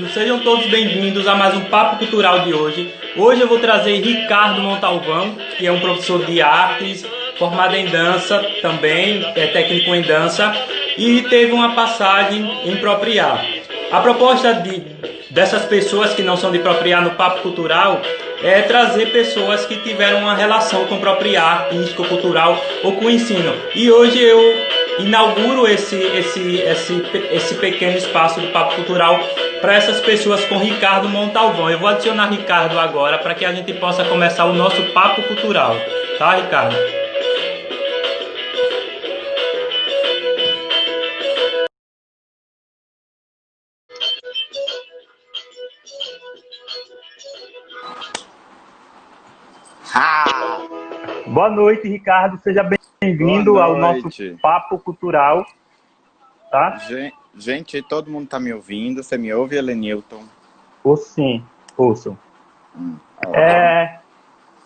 Sejam todos bem-vindos a mais um Papo Cultural de hoje. Hoje eu vou trazer Ricardo Montalvão, que é um professor de artes, formado em dança também, é técnico em dança, e teve uma passagem em Propriá. A proposta dessas pessoas que não são de Propriá no Papo Cultural é trazer pessoas que tiveram uma relação com Propriá, artístico, cultural ou com o ensino. E hoje eu inauguro esse pequeno espaço do Papo Cultural para essas pessoas com Ricardo Montalvão. Eu vou adicionar Ricardo agora para que a gente possa começar o nosso Papo Cultural. Tá, Ricardo? Ah, Boa noite, Ricardo. Seja bem-vindo ao nosso Papo Cultural. Tá? Gente, todo mundo tá me ouvindo. Você me ouve, Helenilton? Sim, ouço.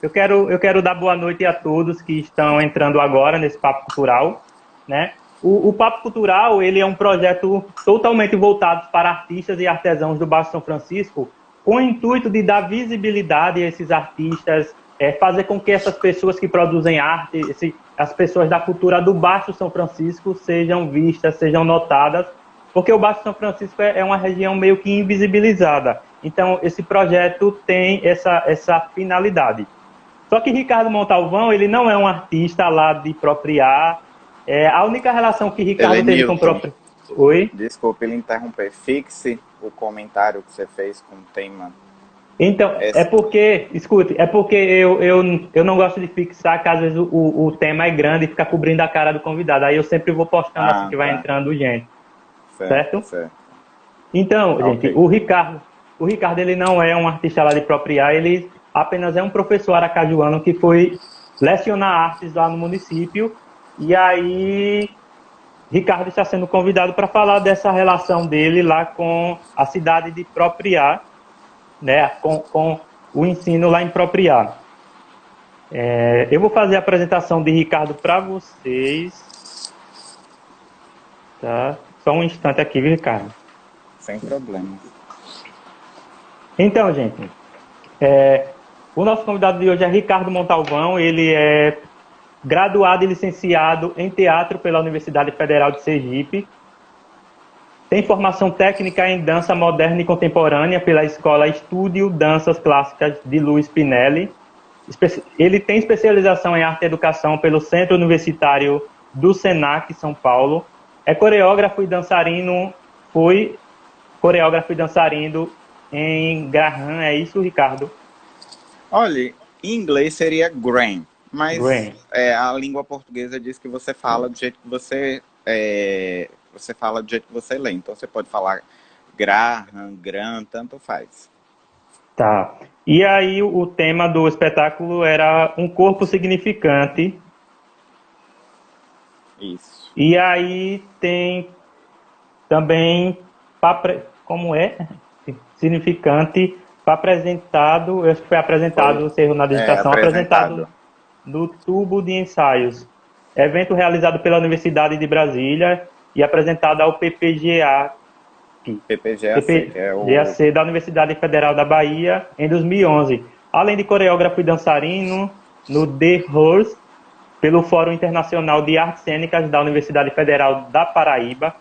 Eu quero dar boa noite a todos que estão entrando agora nesse Papo Cultural, né? O Papo Cultural, ele é um projeto totalmente voltado para artistas e artesãos do Baixo São Francisco, com o intuito de dar visibilidade a esses artistas, fazer com que essas pessoas que produzem arte, as pessoas da cultura do Baixo São Francisco sejam vistas, sejam notadas, porque o Baixo São Francisco é uma região meio que invisibilizada. Então, esse projeto tem essa finalidade. Só que Ricardo Montalvão, ele não é um artista lá de Propriá. A única relação que Ricardo teve com Propriá... Oi? Desculpe ele interromper. Fixe o comentário que você fez com o tema. Então, é porque eu não gosto de fixar, que às vezes o tema é grande e fica cobrindo a cara do convidado. Aí eu sempre vou postando assim que vai entrando gente. Certo? Então, gente, o Ricardo, ele não é um artista lá de Propriá, ele apenas é um professor aracajuano que foi lecionar artes lá no município. E aí, Ricardo está sendo convidado para falar dessa relação dele lá com a cidade de Propriá, né, com o ensino lá em Propriá. Eu vou fazer a apresentação de Ricardo para vocês. Tá? Só um instante aqui, viu, Ricardo? Sem problema. Então, gente, o nosso convidado de hoje é Ricardo Montalvão. Ele é graduado e licenciado em teatro pela Universidade Federal de Sergipe. Tem formação técnica em dança moderna e contemporânea pela Escola Estúdio Danças Clássicas de Luiz Pinelli. Ele tem especialização em arte e educação pelo Centro Universitário do Senac, São Paulo. É coreógrafo e dançarino, foi coreógrafo e dançarino em Graham, é isso, Ricardo? Olha, em inglês seria Graham, mas a língua portuguesa diz que você fala do jeito que você fala do jeito que você lê. Então você pode falar Graham, Graham, tanto faz. Tá. E aí o tema do espetáculo era um corpo significante. Isso. E aí tem também, como é? Significante, apresentado, eu acho que foi apresentado, se erro na digitação, apresentado no Tubo de Ensaios. Evento realizado pela Universidade de Brasília e apresentado ao PPGAC, PPGAC da Universidade Federal da Bahia, em 2011. Além de coreógrafo e dançarino no The Horse, pelo Fórum Internacional de Artes Cênicas da Universidade Federal da Paraíba,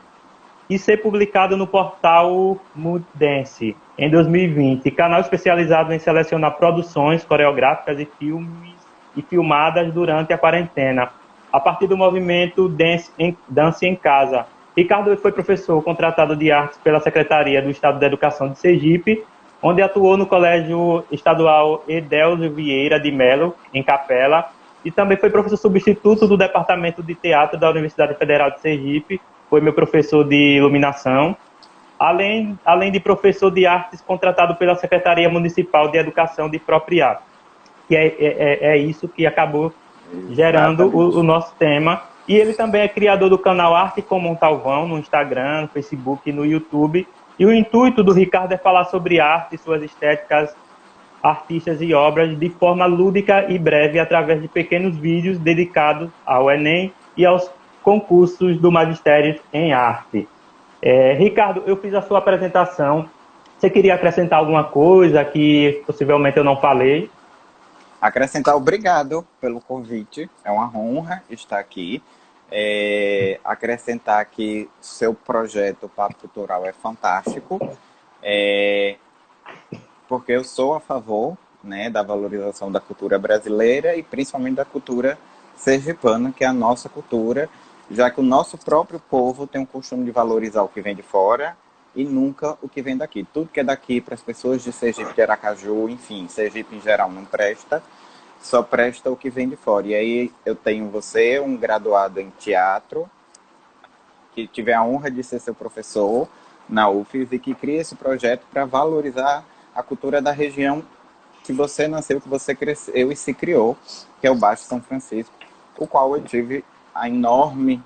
e ser publicado no portal Mooddance em 2020, canal especializado em selecionar produções coreográficas e filmes e filmadas durante a quarentena, a partir do movimento Dance em Casa. Ricardo foi professor contratado de artes pela Secretaria do Estado da Educação de Sergipe, onde atuou no Colégio Estadual Edelzio Vieira de Melo, em Capela, e também foi professor substituto do Departamento de Teatro da Universidade Federal de Sergipe, foi meu professor de iluminação, além de professor de artes contratado pela Secretaria Municipal de Educação de Propriá. Que é isso que acabou gerando o nosso tema. E ele também é criador do canal Arte com Montalvão, no Instagram, no Facebook e no YouTube. E o intuito do Ricardo é falar sobre arte, suas estéticas, artistas e obras de forma lúdica e breve, através de pequenos vídeos dedicados ao Enem e aos concursos do Magistério em Arte. Ricardo, eu fiz a sua apresentação. Você queria acrescentar alguma coisa que possivelmente eu não falei? Acrescentar, obrigado pelo convite. É uma honra estar aqui. Acrescentar que seu projeto Papo Cultural é fantástico, porque eu sou a favor, né, da valorização da cultura brasileira e principalmente da cultura sergipana, que é a nossa cultura, já que o nosso próprio povo tem o costume de valorizar o que vem de fora e nunca o que vem daqui. Tudo que é daqui para as pessoas de Sergipe, de Aracaju, enfim, Sergipe em geral não presta, só presta o que vem de fora. E aí eu tenho você, um graduado em teatro, que tive a honra de ser seu professor na UFES e que cria esse projeto para valorizar a cultura da região que você nasceu, que você cresceu e se criou, que é o Baixo São Francisco, o qual eu tive a enorme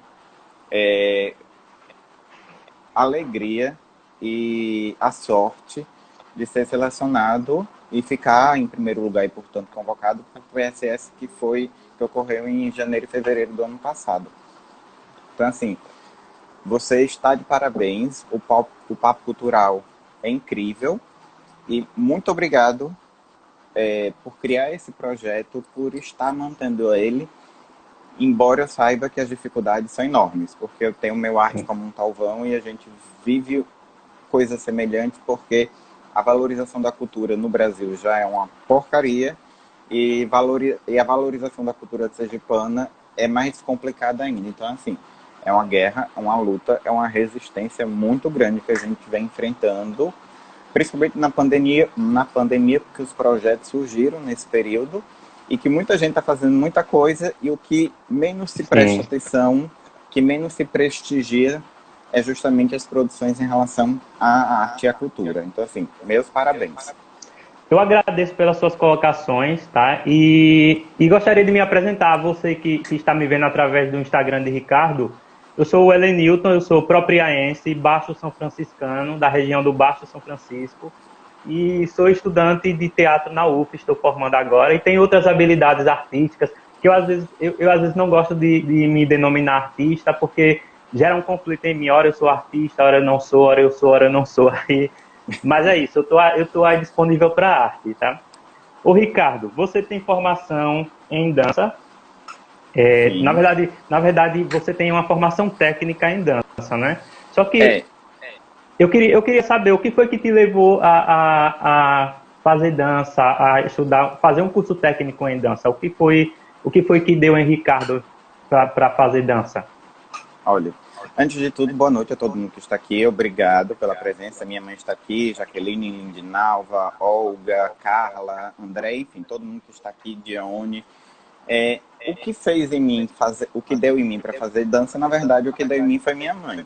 alegria e a sorte de ser selecionado e ficar em primeiro lugar e, portanto, convocado para o PSS que ocorreu em janeiro e fevereiro do ano passado. Então, assim, você está de parabéns, o Papo Cultural é incrível e muito obrigado por criar esse projeto, por estar mantendo ele, embora eu saiba que as dificuldades são enormes, porque eu tenho meu arte como um talvão e a gente vive coisas semelhantes, porque a valorização da cultura no Brasil já é uma porcaria e a valorização da cultura sergipana é mais complicada ainda. Então, assim, é uma guerra, é uma luta, é uma resistência muito grande que a gente vem enfrentando, principalmente na pandemia, porque os projetos surgiram nesse período e que muita gente está fazendo muita coisa e o que menos se presta atenção, que menos se prestigia é justamente as produções em relação à arte e à cultura. Então, assim, meus parabéns. Eu agradeço pelas suas colocações, tá? E gostaria de me apresentar a você que está me vendo através do Instagram de Ricardo. Eu sou o Helenilton, eu sou propriaense, Baixo São Franciscano, da região do Baixo São Francisco, e sou estudante de teatro na UF, estou formando agora, e tenho outras habilidades artísticas, que eu às vezes não gosto de me denominar artista, porque gera um conflito em mim, ora eu sou artista, ora eu não sou, ora eu sou, ora eu não sou, aí... Mas é isso, eu tô aí disponível para arte, tá? Ô Ricardo, você tem formação em dança? Na verdade, você tem uma formação técnica em dança, né? Só que eu queria saber o que foi que te levou a fazer dança, a estudar, fazer um curso técnico em dança. O que foi que deu em Ricardo para fazer dança? Olha, antes de tudo, boa noite a todo mundo que está aqui. Obrigado pela presença. Minha mãe está aqui, Jaqueline, Lindinalva, Olga, Carla, André, enfim, todo mundo que está aqui, Dione. O que fez em mim o que deu em mim para fazer dança, na verdade, o que deu em mim foi minha mãe.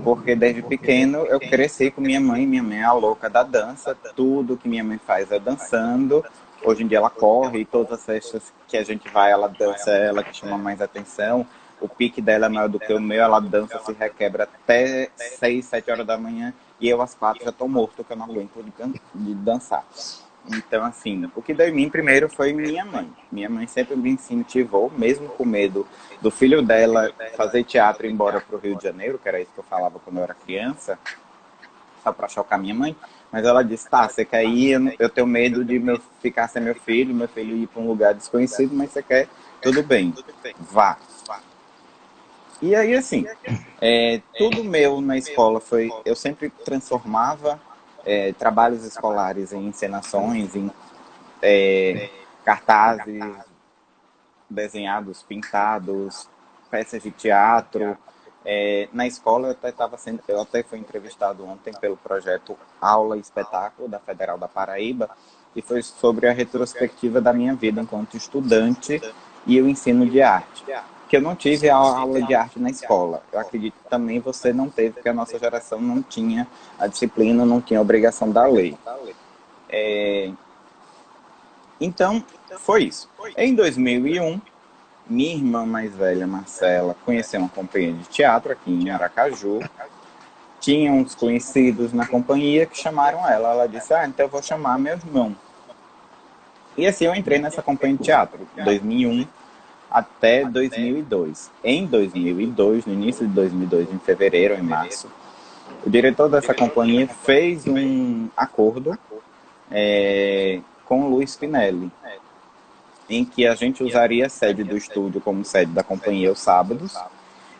Porque desde pequeno eu cresci com minha mãe é a louca da dança, tudo que minha mãe faz é dançando. Hoje em dia ela corre e todas as festas que a gente vai, ela dança, é ela que chama mais atenção. O pique dela é maior do que o meu, ela dança, se requebra até 6, 7 horas da manhã e eu às 4 já estou morto, que eu não aguento de dançar. Então, assim, o que deu em mim primeiro foi minha mãe. Minha mãe sempre me incentivou, mesmo com medo do filho dela fazer teatro e ir embora para o Rio de Janeiro, que era isso que eu falava quando eu era criança, só para chocar minha mãe. Mas ela disse, tá, você quer ir, eu tenho medo de ficar sem meu filho ir para um lugar desconhecido, mas você quer, tudo bem, vá. E aí, assim, tudo meu na escola foi, eu sempre transformava trabalhos escolares em encenações, em cartazes desenhados, pintados, peças de teatro. Na escola eu até fui entrevistado ontem pelo projeto Aula e Espetáculo da Federal da Paraíba e foi sobre a retrospectiva da minha vida enquanto estudante e o ensino de arte. Que eu não tive a aula de arte na escola. Eu acredito que também você não teve, porque a nossa geração não tinha a disciplina, não tinha a obrigação da lei. Então, foi isso. Em 2001, minha irmã mais velha, Marcela, conheceu uma companhia de teatro aqui em Aracaju. Tinha uns conhecidos na companhia que chamaram ela. Ela disse, então eu vou chamar meu irmão. E assim eu entrei nessa companhia de teatro, 2001 até 2002. Em 2002, no início de 2002, em fevereiro ou em março, O diretor dessa companhia fez um acordo com o Luiz Spinelli, em que a gente usaria a sede do estúdio como sede da companhia aos sábados,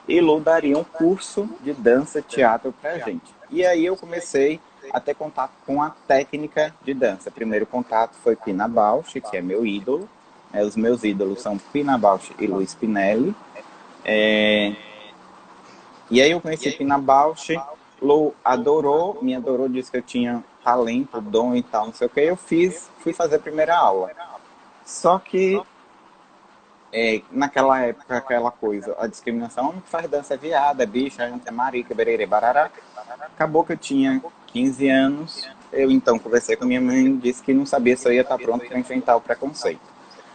e Lu daria um curso de dança, teatro para a gente. E aí eu comecei a ter contato com a técnica de dança. Primeiro contato foi Pina Bausch, que é meu ídolo. Os meus ídolos são Pina Bausch e Luiz Spinelli. E aí eu conheci Pina Bausch, Lu adorou, me adorou, disse que eu tinha talento, dom e tal, não sei o que. Eu fui fazer a primeira aula. Só que naquela época, aquela coisa, a discriminação, homem que faz dança é viado, é bicho, é marica, bererê, barará. Acabou que eu tinha 15 anos, eu então conversei com minha mãe e disse que não sabia se eu ia estar pronto para enfrentar o preconceito.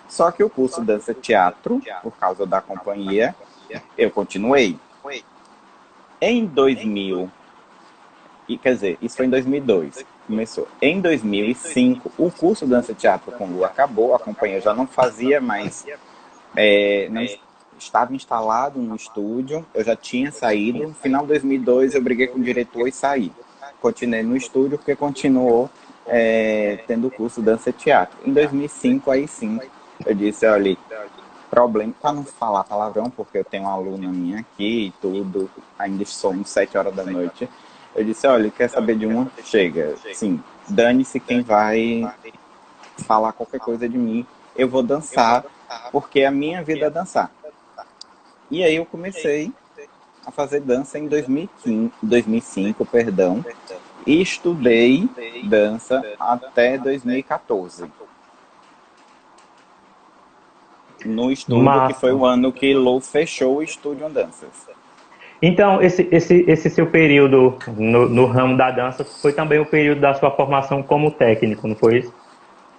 Só que o curso dança-teatro, por causa da companhia, eu continuei. Em 2000, quer dizer, isso foi em 2002, começou. Em 2005, o curso dança-teatro com Lu acabou, a companhia já não fazia mais, não estava instalado no estúdio, eu já tinha saído. No final de 2002, eu briguei com o diretor e saí. Continuei no estúdio porque continuou tendo o curso dança-teatro. Em 2005, aí sim, eu disse, olha, problema, para não falar palavrão, porque eu tenho uma aluna minha aqui e tudo, ainda somos 7 horas da noite. Eu disse, olha, quer saber de uma? Chega. Sim, dane-se quem vai falar qualquer coisa de mim. Eu vou dançar, porque a minha vida é dançar. E aí eu comecei a fazer dança em 2005, perdão, e estudei dança até 2014. No estúdio, que foi o ano que Lou fechou o estúdio Danças. Então, esse seu período no ramo da dança foi também o período da sua formação como técnico, não foi isso?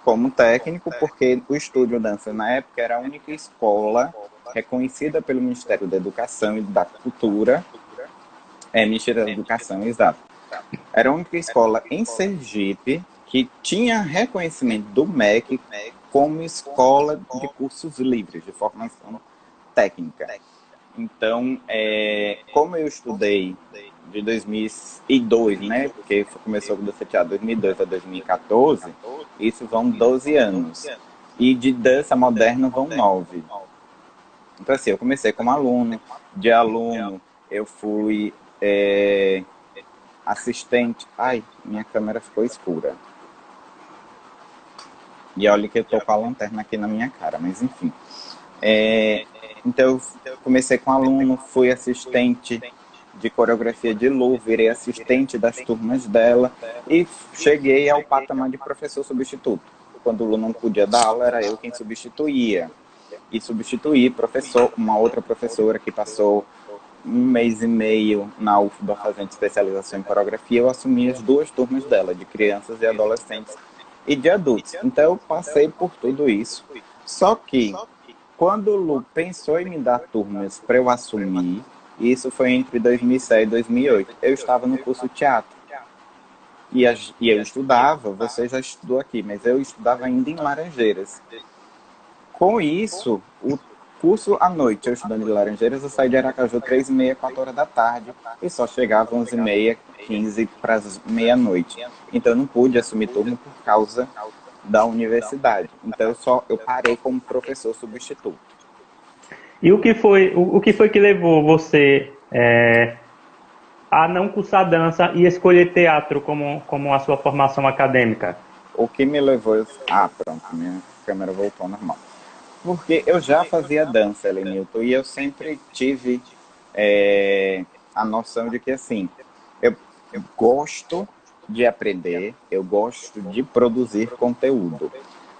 Como técnico, porque o Estúdio Dança, na época, era a única escola reconhecida pelo Ministério da Educação e da Cultura. Ministério da Educação, exato. Era a única escola em Sergipe que tinha reconhecimento do MEC como escola de cursos livres, de formação técnica. Então, como eu estudei de 2002, né? Porque começou com o teatro 2002 a 2014, isso vão 12 anos. E de dança moderna vão 9. Então, assim, eu comecei como aluno. De aluno, eu fui assistente. Ai, minha câmera ficou escura. E olha que eu tô com a lanterna aqui na minha cara, mas enfim. Então, eu comecei com aluno, fui assistente de coreografia de Lu, virei assistente das turmas dela e cheguei ao patamar de professor substituto. Quando o Lu não podia dar aula, era eu quem substituía. E substituí uma outra professora que passou 1 mês e meio na UFBA fazendo especialização em coreografia. Eu assumi as 2 turmas dela, de crianças e adolescentes e de adultos. Então eu passei por tudo isso. Só que quando o Lu pensou em me dar turmas para eu assumir, isso foi entre 2007 e 2008, eu estava no curso de teatro. E eu estudava, você já estudou aqui, mas eu estudava ainda em Laranjeiras. Com isso, o curso à noite, eu estudando em Laranjeiras, eu saí de Aracaju 3h30, 4 horas da tarde, e só chegava 11h30, 15 para meia-noite. Então eu não pude assumir turno por causa da universidade. Então eu parei como professor substituto. E o que foi que levou você a não cursar dança e escolher teatro como a sua formação acadêmica? O que me levou... pronto, minha câmera voltou ao normal. Porque eu já fazia dança, Elenilton, e eu sempre tive a noção de que, assim, eu gosto de aprender, eu gosto de produzir conteúdo,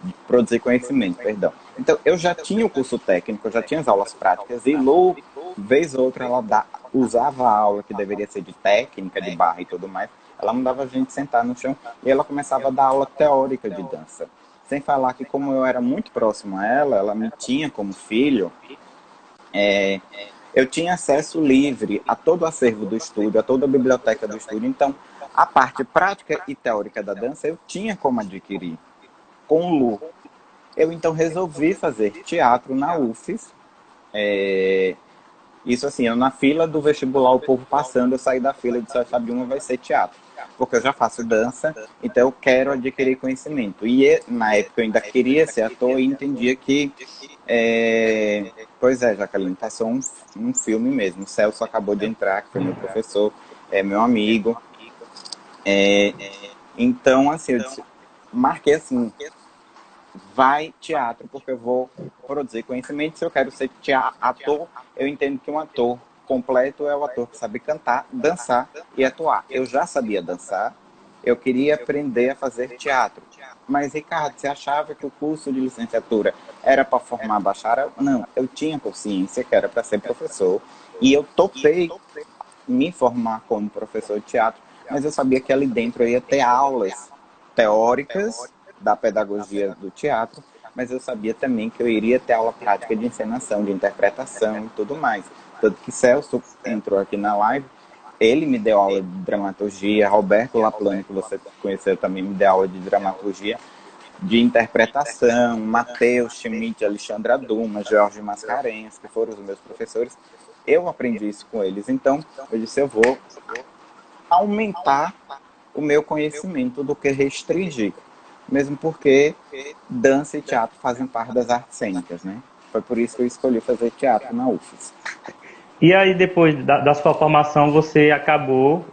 de produzir conhecimento, perdão. Então, eu já tinha o curso técnico, eu já tinha as aulas práticas, e Lu, vez ou outra, ela usava a aula que deveria ser de técnica, de barra e tudo mais, ela mandava a gente sentar no chão e ela começava a dar aula teórica de dança. Sem falar que, como eu era muito próximo a ela me tinha como filho, eu tinha acesso livre a todo o acervo do estúdio, a toda a biblioteca do estúdio. Então, a parte prática e teórica da dança eu tinha como adquirir. Com o Lu, eu então resolvi fazer teatro na UFES, Isso assim, eu na fila do vestibular, o povo passando, eu saí da fila e disse, "Ah, sabe, uma vai ser teatro. Porque eu já faço dança, então eu quero adquirir conhecimento. E na época eu ainda queria ser ator e entendia que, pois é, Jaqueline, passou um filme mesmo. O Celso acabou de entrar, que foi meu professor, é meu amigo. É, então, assim, eu disse, marquei assim, vai teatro, porque eu vou produzir conhecimento. Se eu quero ser ator, eu entendo que um ator completo é o ator que sabe cantar, dançar e atuar. Eu já sabia dançar, eu queria aprender a fazer teatro. Mas, Ricardo, você achava que o curso de licenciatura era para formar bacharel? Não, eu tinha consciência que era para ser professor. E eu topei me formar como professor de teatro, mas eu sabia que ali dentro eu ia ter aulas teóricas da pedagogia do teatro, mas eu sabia também que eu iria ter aula prática de encenação, de interpretação e tudo mais. Tanto que Celso entrou aqui na live, ele me deu aula de dramaturgia, Roberto Laplane, que você conheceu também, me deu aula de dramaturgia, de interpretação, Matheus Schmidt, Alexandra Dumas, Jorge Mascarenhas, que foram os meus professores. Eu aprendi isso com eles, então eu disse, eu vou aumentar o meu conhecimento do que restringir. Mesmo porque dança e teatro fazem parte das artes cênicas, né? Foi por isso que eu escolhi fazer teatro na UFES. E aí, depois da sua formação, você acabou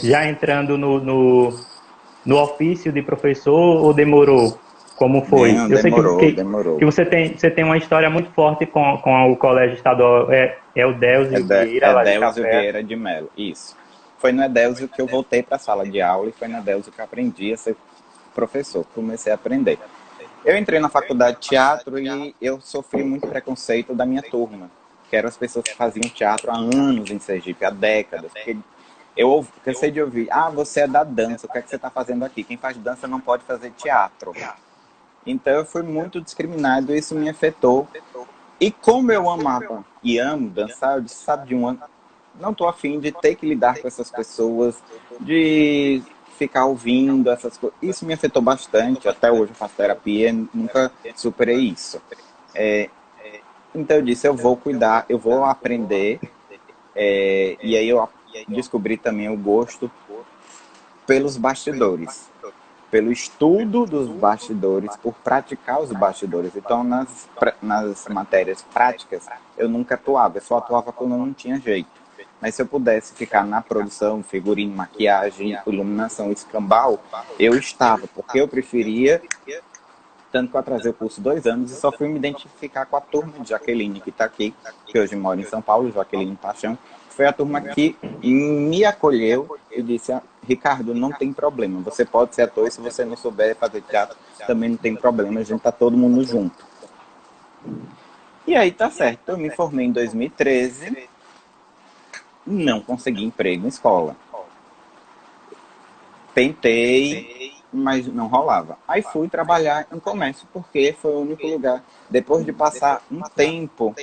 já entrando no ofício de professor ou demorou? Como foi? Não, Eu sei demorou. que você tem uma história muito forte com o Colégio Estadual Eudélio Vieira, lá de Edélzio Café. Vieira de Mello, isso. Foi no Edélzio que eu voltei para a sala de aula e foi no Edélzio que eu aprendi a ser professor, comecei a aprender. Eu entrei na faculdade de teatro e eu sofri muito preconceito da minha turma, que eram as pessoas que faziam teatro há anos em Sergipe, há décadas. Porque eu cansei de ouvir, você é da dança, o que é que você está fazendo aqui? Quem faz dança não pode fazer teatro. Então eu fui muito discriminado e isso me afetou. E como eu amava e amo dançar, eu disse, sabe de uma... Não estou afim de ter que lidar com essas pessoas, de ficar ouvindo essas coisas. Isso me afetou bastante, até hoje eu faço terapia, nunca superei isso. Então eu disse, eu vou cuidar, eu vou aprender, e aí eu descobri também o gosto pelos bastidores, pelo estudo dos bastidores, por praticar os bastidores. Então, nas matérias práticas, eu nunca atuava, eu só atuava quando eu não tinha jeito. Mas se eu pudesse ficar na produção, figurino, maquiagem, iluminação, escambau, eu estava, porque eu preferia, tanto que eu atrasei o curso 2 anos e só fui me identificar com a turma de Jaqueline, que está aqui, que hoje mora em São Paulo, Jaqueline Paixão. Foi a turma que me acolheu e disse, Ricardo, não tem problema, você pode ser ator e se você não souber fazer teatro, também não tem problema, a gente tá todo mundo junto. E aí tá certo, eu me formei em 2013, não consegui emprego em escola. Tentei, mas não rolava. Aí fui trabalhar em comércio, porque foi o único lugar. Depois de passar um tempo,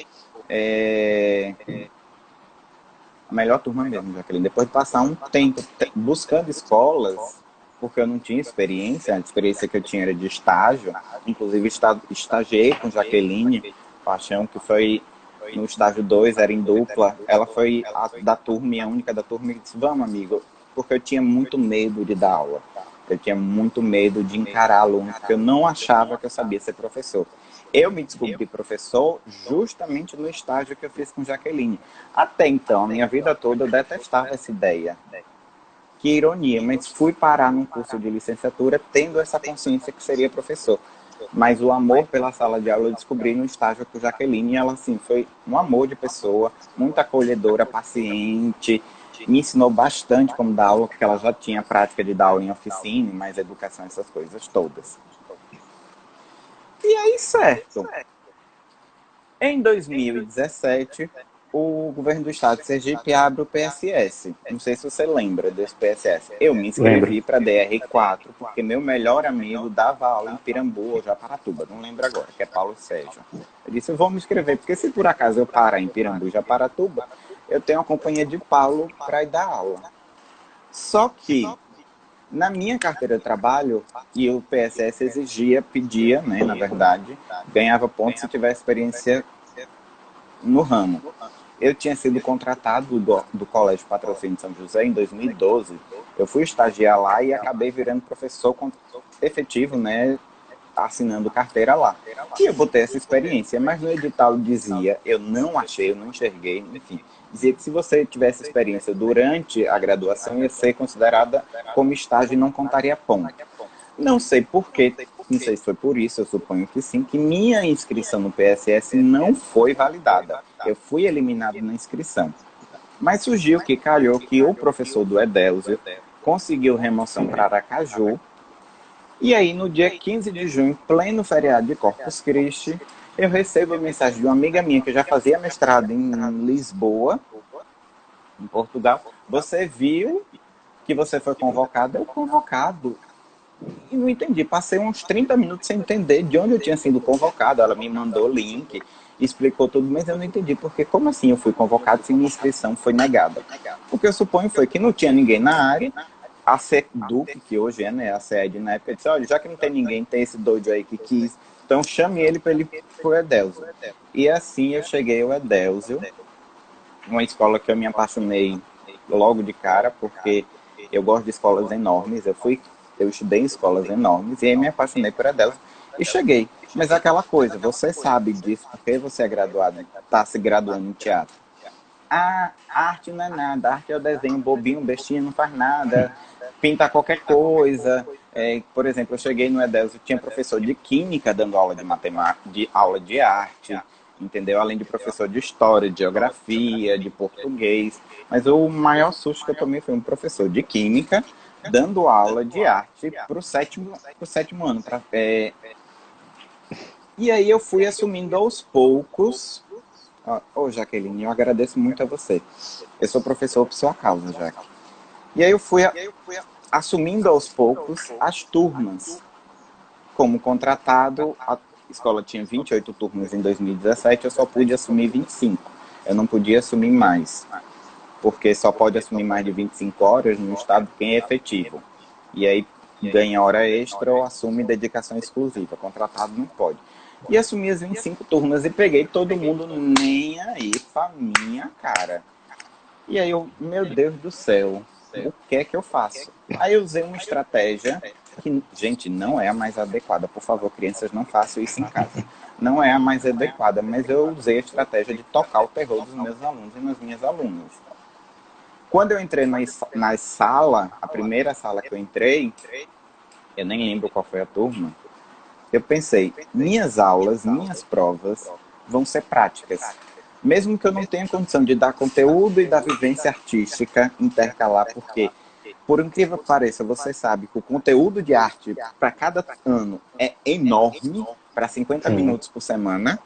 a melhor turma mesmo, Jaqueline. Depois de passar um tempo buscando escolas, porque eu não tinha experiência, a experiência que eu tinha era de estágio, inclusive estagiei com Jaqueline Paixão, que foi no estágio 2, era em dupla. Ela foi da turma, a única da turma, e disse, vamos, amigo, porque eu tinha muito medo de dar aula. Eu tinha muito medo de encarar aluno, porque eu não achava que eu sabia ser professor. Eu me descobri professor justamente no estágio que eu fiz com Jaqueline. Até então, a minha vida toda, eu detestava essa ideia. Que ironia, mas fui parar num curso de licenciatura tendo essa consciência que seria professor. Mas o amor pela sala de aula eu descobri no estágio com Jaqueline e ela, assim, foi um amor de pessoa, muito acolhedora, paciente, me ensinou bastante como dar aula, porque ela já tinha prática de dar aula em oficina, mais educação, essas coisas todas. E aí, certo. Em 2017, o governo do estado de Sergipe abre o PSS. Não sei se você lembra desse PSS. Eu me inscrevi para DR4 porque meu melhor amigo dava aula em Pirambu ou Japaratuba, não lembro agora, que é Paulo Sérgio. Eu disse, eu vou me inscrever, porque se por acaso eu parar em Pirambu ou Japaratuba, eu tenho a companhia de Paulo para ir dar aula. Só que, na minha carteira de trabalho, e o PSS pedia, né, na verdade, ganhava pontos se tivesse experiência no ramo. Eu tinha sido contratado do Colégio Patrocínio de São José em 2012. Eu fui estagiar lá e acabei virando professor efetivo, né, assinando carteira lá. E eu botei essa experiência, mas no edital dizia, eu não achei, eu não enxerguei, enfim, dizia que se você tivesse experiência durante a graduação, ia ser considerada como estágio e não contaria ponto. Não sei por quê, não sei se foi por isso, eu suponho que sim, que minha inscrição no PSS não foi validada. Eu fui eliminado na inscrição. Mas surgiu que calhou que o professor do Edélzio conseguiu remoção para Aracaju. E aí, no dia 15 de junho, pleno feriado de Corpus Christi, eu recebo a mensagem de uma amiga minha que já fazia mestrado em Lisboa, em Portugal. Você viu que você foi convocado? Eu, convocado? E não entendi. Passei uns 30 minutos sem entender de onde eu tinha sido convocado. Ela me mandou o link, explicou tudo, mas eu não entendi. Porque como assim eu fui convocado se minha inscrição foi negada? O que eu suponho foi que não tinha ninguém na área. A SEDUC, que hoje é, né, a SED, na época, disse, olha, já que não tem ninguém, tem esse doido aí que quis, então chame ele para ele pro Edélzio. E assim eu cheguei ao Edélzio, uma escola que eu me apaixonei logo de cara, porque eu gosto de escolas enormes, eu estudei em escolas enormes, e aí me apaixonei por Edélzio, e cheguei. Mas aquela coisa, você sabe disso, porque você é graduado, está se graduando em teatro. A arte não é nada, a arte é o desenho bobinho, bestinha, não faz nada, pinta qualquer coisa. Por exemplo, eu cheguei no Edélzio, tinha professor de química dando aula de matemática, aula de arte, entendeu? Além de professor de história, de geografia, de português. Mas o maior susto que eu tomei foi um professor de química dando aula de arte pro sétimo ano. E aí eu fui assumindo aos poucos. Jaqueline, eu agradeço muito a você. Eu sou professor por sua causa, Jaque. E aí eu fui assumindo aos poucos as turmas. Como contratado, a escola tinha 28 turmas em 2017, eu só pude assumir 25. Eu não podia assumir mais, porque só pode assumir mais de 25 horas no estado quem é efetivo. E aí ganha hora extra ou assume dedicação exclusiva. Contratado não pode. E assumi as 25 turmas e peguei todo mundo nem aí pra minha cara. E aí eu, meu Deus do céu, o que é que eu faço? Aí eu usei uma estratégia que, gente, não é a mais adequada. Por favor, crianças, não façam isso em casa. Não é a mais adequada, mas eu usei a estratégia de tocar o terror dos meus alunos e das minhas alunas. Quando eu entrei na sala, a primeira sala que eu entrei, eu nem lembro qual foi a turma, eu pensei, minhas aulas, minhas provas vão ser práticas. Mesmo que eu não tenha condição de dar conteúdo e da vivência artística intercalar, porque, por incrível que pareça, você sabe que o conteúdo de arte para cada ano é enorme, para 50 minutos por semana.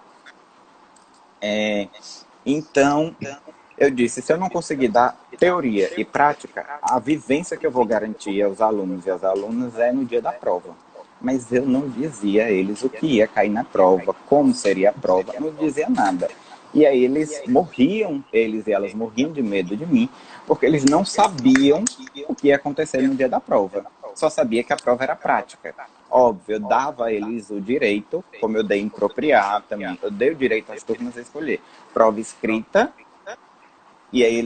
Então, eu disse, se eu não conseguir dar teoria e prática, a vivência que eu vou garantir aos alunos e às alunas é no dia da prova. Mas eu não dizia a eles o que ia cair na prova, como seria a prova, não dizia nada. E aí eles e elas morriam de medo de mim, porque eles não sabiam o que ia acontecer no dia da prova. Só sabia que a prova era prática. Óbvio, eu dava a eles o direito, como eu dei impropriar também, eu dei o direito às turmas a escolher. Prova escrita, e aí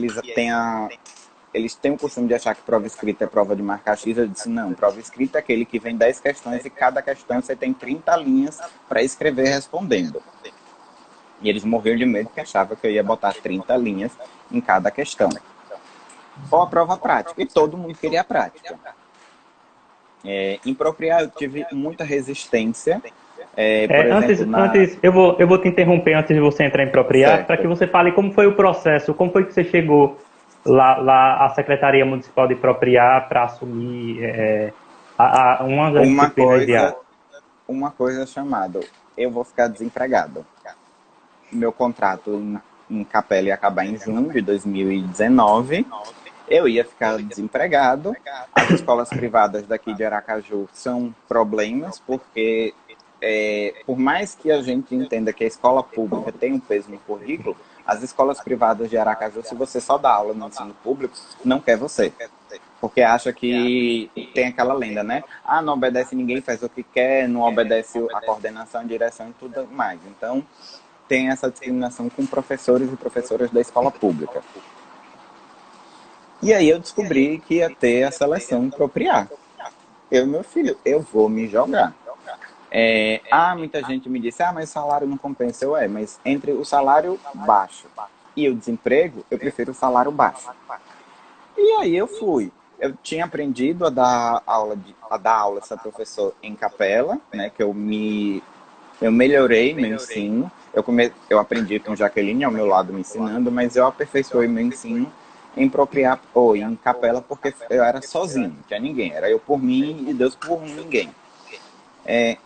eles têm o costume de achar que prova escrita é prova de marcar X. Eu disse, não, prova escrita é aquele que vem 10 questões e cada questão você tem 30 linhas para escrever respondendo. E eles morriam de medo porque achavam que eu ia botar 30 linhas em cada questão. Ou a prova prática, e todo mundo queria a prática. Impropriar, eu tive muita resistência. Por exemplo, antes eu vou te interromper antes de você entrar em propriar, para que você fale como foi o processo, como foi que você chegou lá à Secretaria Municipal de Propriar para assumir uma das disciplinas de arte. Uma coisa chamada, eu vou ficar desempregado. Meu contrato em Capela ia acabar em junho de 2019. Eu ia ficar desempregado. As escolas privadas daqui de Aracaju são problemas, porque por mais que a gente entenda que a escola pública tem um peso no currículo, as escolas privadas de Aracaju, se você só dá aula no ensino público, não quer você. Porque acha que tem aquela lenda, né? Não obedece ninguém, faz o que quer, não obedece a coordenação, a direção e tudo mais. Então, tem essa discriminação com professores e professoras da escola pública. E aí eu descobri que ia ter a seleção Propriar. Eu, meu filho, eu vou me jogar. Muita gente me disse, mas o salário não compensa. Mas entre o salário baixo e o desemprego, eu prefiro o salário baixo. E aí eu fui. Eu tinha aprendido a dar aula essa professora em capela, né? Que eu melhorei meu ensino. Eu aprendi com Jaqueline ao meu lado me ensinando, mas eu aperfeiçoei meu ensino em Propriar ou em capela porque eu era sozinho, não tinha ninguém. Era eu por mim e Deus por ninguém. E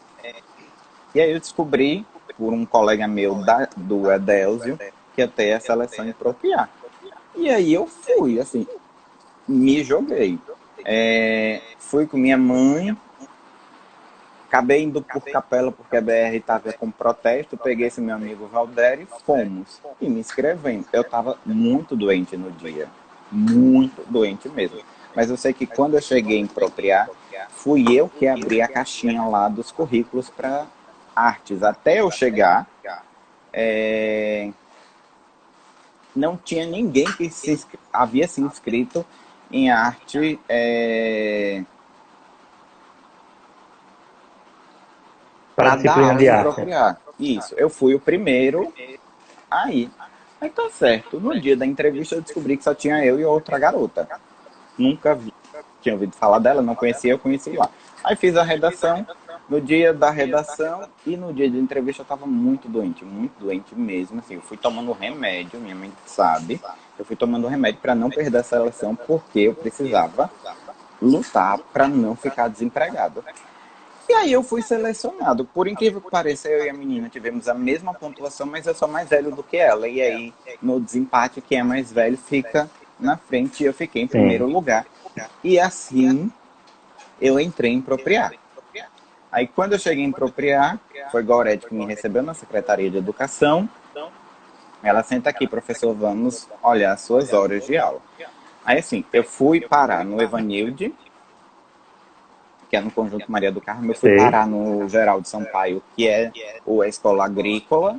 aí eu descobri, por um colega meu do Edélzio, que ia ter a seleção em Propriar. E aí eu fui, assim, me joguei. Fui com minha mãe, acabei indo por capela porque a BR estava com protesto, peguei esse meu amigo Valdério e fomos. E me inscrevendo. Eu estava muito doente no dia. Muito doente mesmo. Mas eu sei que quando eu cheguei em Propriar, fui eu que abri a caixinha lá dos currículos para artes. Até eu chegar, não tinha ninguém que havia se inscrito em arte para dar aula em Propriar. Isso, eu fui o primeiro aí. Aí tá certo. No dia da entrevista eu descobri que só tinha eu e outra garota. Nunca tinha ouvido falar dela, não conhecia, eu conheci lá. Aí fiz a redação. No dia da redação e no dia de entrevista eu estava muito doente mesmo. Assim, eu fui tomando remédio, minha mãe sabe. Eu fui tomando remédio para não perder a seleção porque eu precisava lutar para não ficar desempregado. E aí eu fui selecionado. Por incrível que pareça, eu e a menina tivemos a mesma pontuação, mas eu sou mais velho do que ela. E aí, no desempate, quem é mais velho fica na frente e eu fiquei em primeiro lugar. E assim, eu entrei em Propriar. Aí, quando eu cheguei em Propriar, foi Gorete que me recebeu na Secretaria de Educação. Ela senta aqui, professor, vamos olhar as suas horas de aula. Aí, assim, eu fui parar no Evanilde, que é no Conjunto Maria do Carmo. Eu fui parar no Geraldo Sampaio, que é a escola agrícola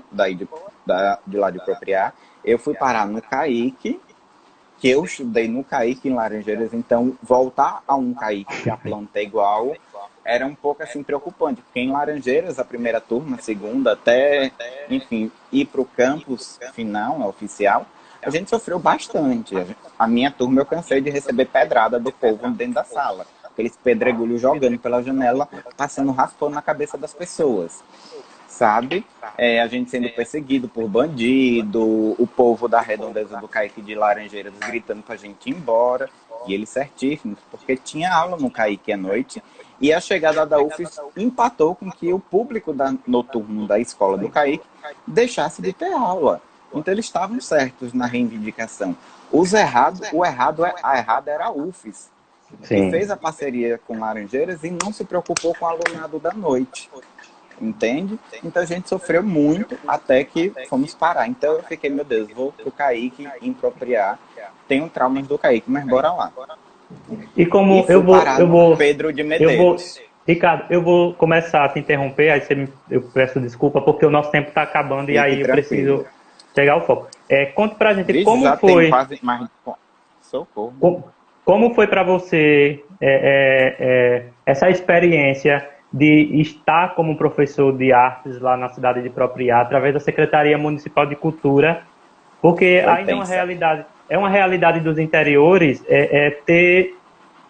de lá de Propriar. Eu fui parar no CAIC, que eu estudei no CAIC em Laranjeiras, então voltar a um CAIC que a planta é igual era um pouco assim preocupante, porque em Laranjeiras, a primeira turma, a segunda, até, enfim, ir para o campus final, oficial, a gente sofreu bastante. A minha turma eu cansei de receber pedrada do povo dentro da sala. Aqueles pedregulhos jogando pela janela, passando raspão na cabeça das pessoas. Sabe? A gente sendo perseguido por bandido, o povo da redondeza do CAIC de Laranjeiras gritando pra gente ir embora, e eles certíssimos, porque tinha aula no CAIC à noite, e a chegada da UFES empatou com que o público noturno da escola do CAIC deixasse de ter aula. Então eles estavam certos na reivindicação. A errada era a UFES, que fez a parceria com Laranjeiras e não se preocupou com o alunado da noite. Entende? Então a gente sofreu muito até que fomos parar. Então eu fiquei, meu Deus, vou pro CAIC Propriar. Tenho traumas do CAIC, mas bora lá. E como eu vou Pedro de Medeiros. Ricardo, eu vou começar a te interromper, aí eu peço desculpa, porque o nosso tempo está acabando e aí eu preciso chegar ao foco. Conte pra gente como foi. Socorro. Como foi para você essa experiência de estar como professor de artes lá na cidade de Propriar, através da Secretaria Municipal de Cultura, porque ainda é uma realidade dos interiores ter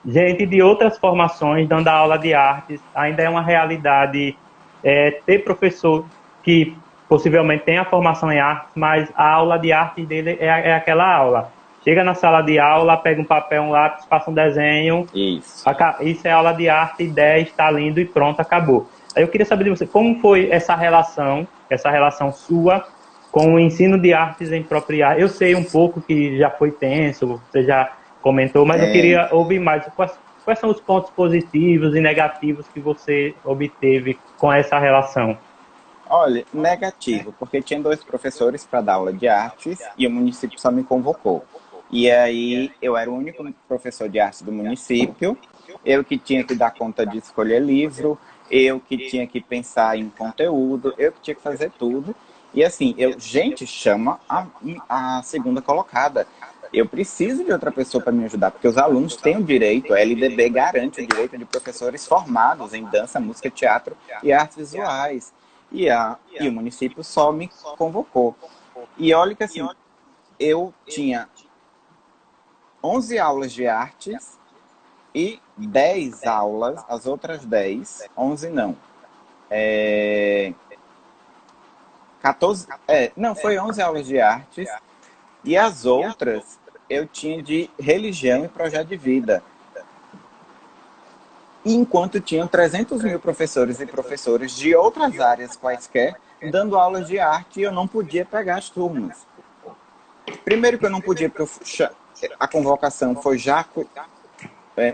gente de outras formações dando aula de artes, ainda é uma realidade ter professor que possivelmente tem a formação em artes, mas a aula de arte dele é aquela aula. Chega na sala de aula, pega um papel, um lápis, passa um desenho. Isso é aula de arte, 10, está lindo e pronto, acabou. Aí eu queria saber de você, como foi essa relação sua com o ensino de artes em Propriar? Eu sei um pouco que já foi tenso, você já comentou, mas eu queria ouvir mais. Quais são os pontos positivos e negativos que você obteve com essa relação? Olha, negativo, porque tinha 2 professores para dar aula de artes e o município só me convocou. E aí eu era o único professor de arte do município, eu que tinha que dar conta de escolher livro, eu que tinha que pensar em conteúdo, eu que tinha que fazer tudo. E assim, gente, chama a segunda colocada. Eu preciso de outra pessoa para me ajudar, porque os alunos têm o direito, a LDB garante o direito de professores formados em dança, música, teatro e artes visuais. E o município só me convocou. E olha que assim, eu tinha 11 aulas de artes e 10 aulas, as outras 10, 11 não. 14, não, foi 11 aulas de artes e as outras eu tinha de religião e projeto de vida. E enquanto tinham 300 mil professores e professoras de outras áreas quaisquer dando aulas de arte, eu não podia pegar as turmas. Primeiro que eu não podia, porque a convocação foi já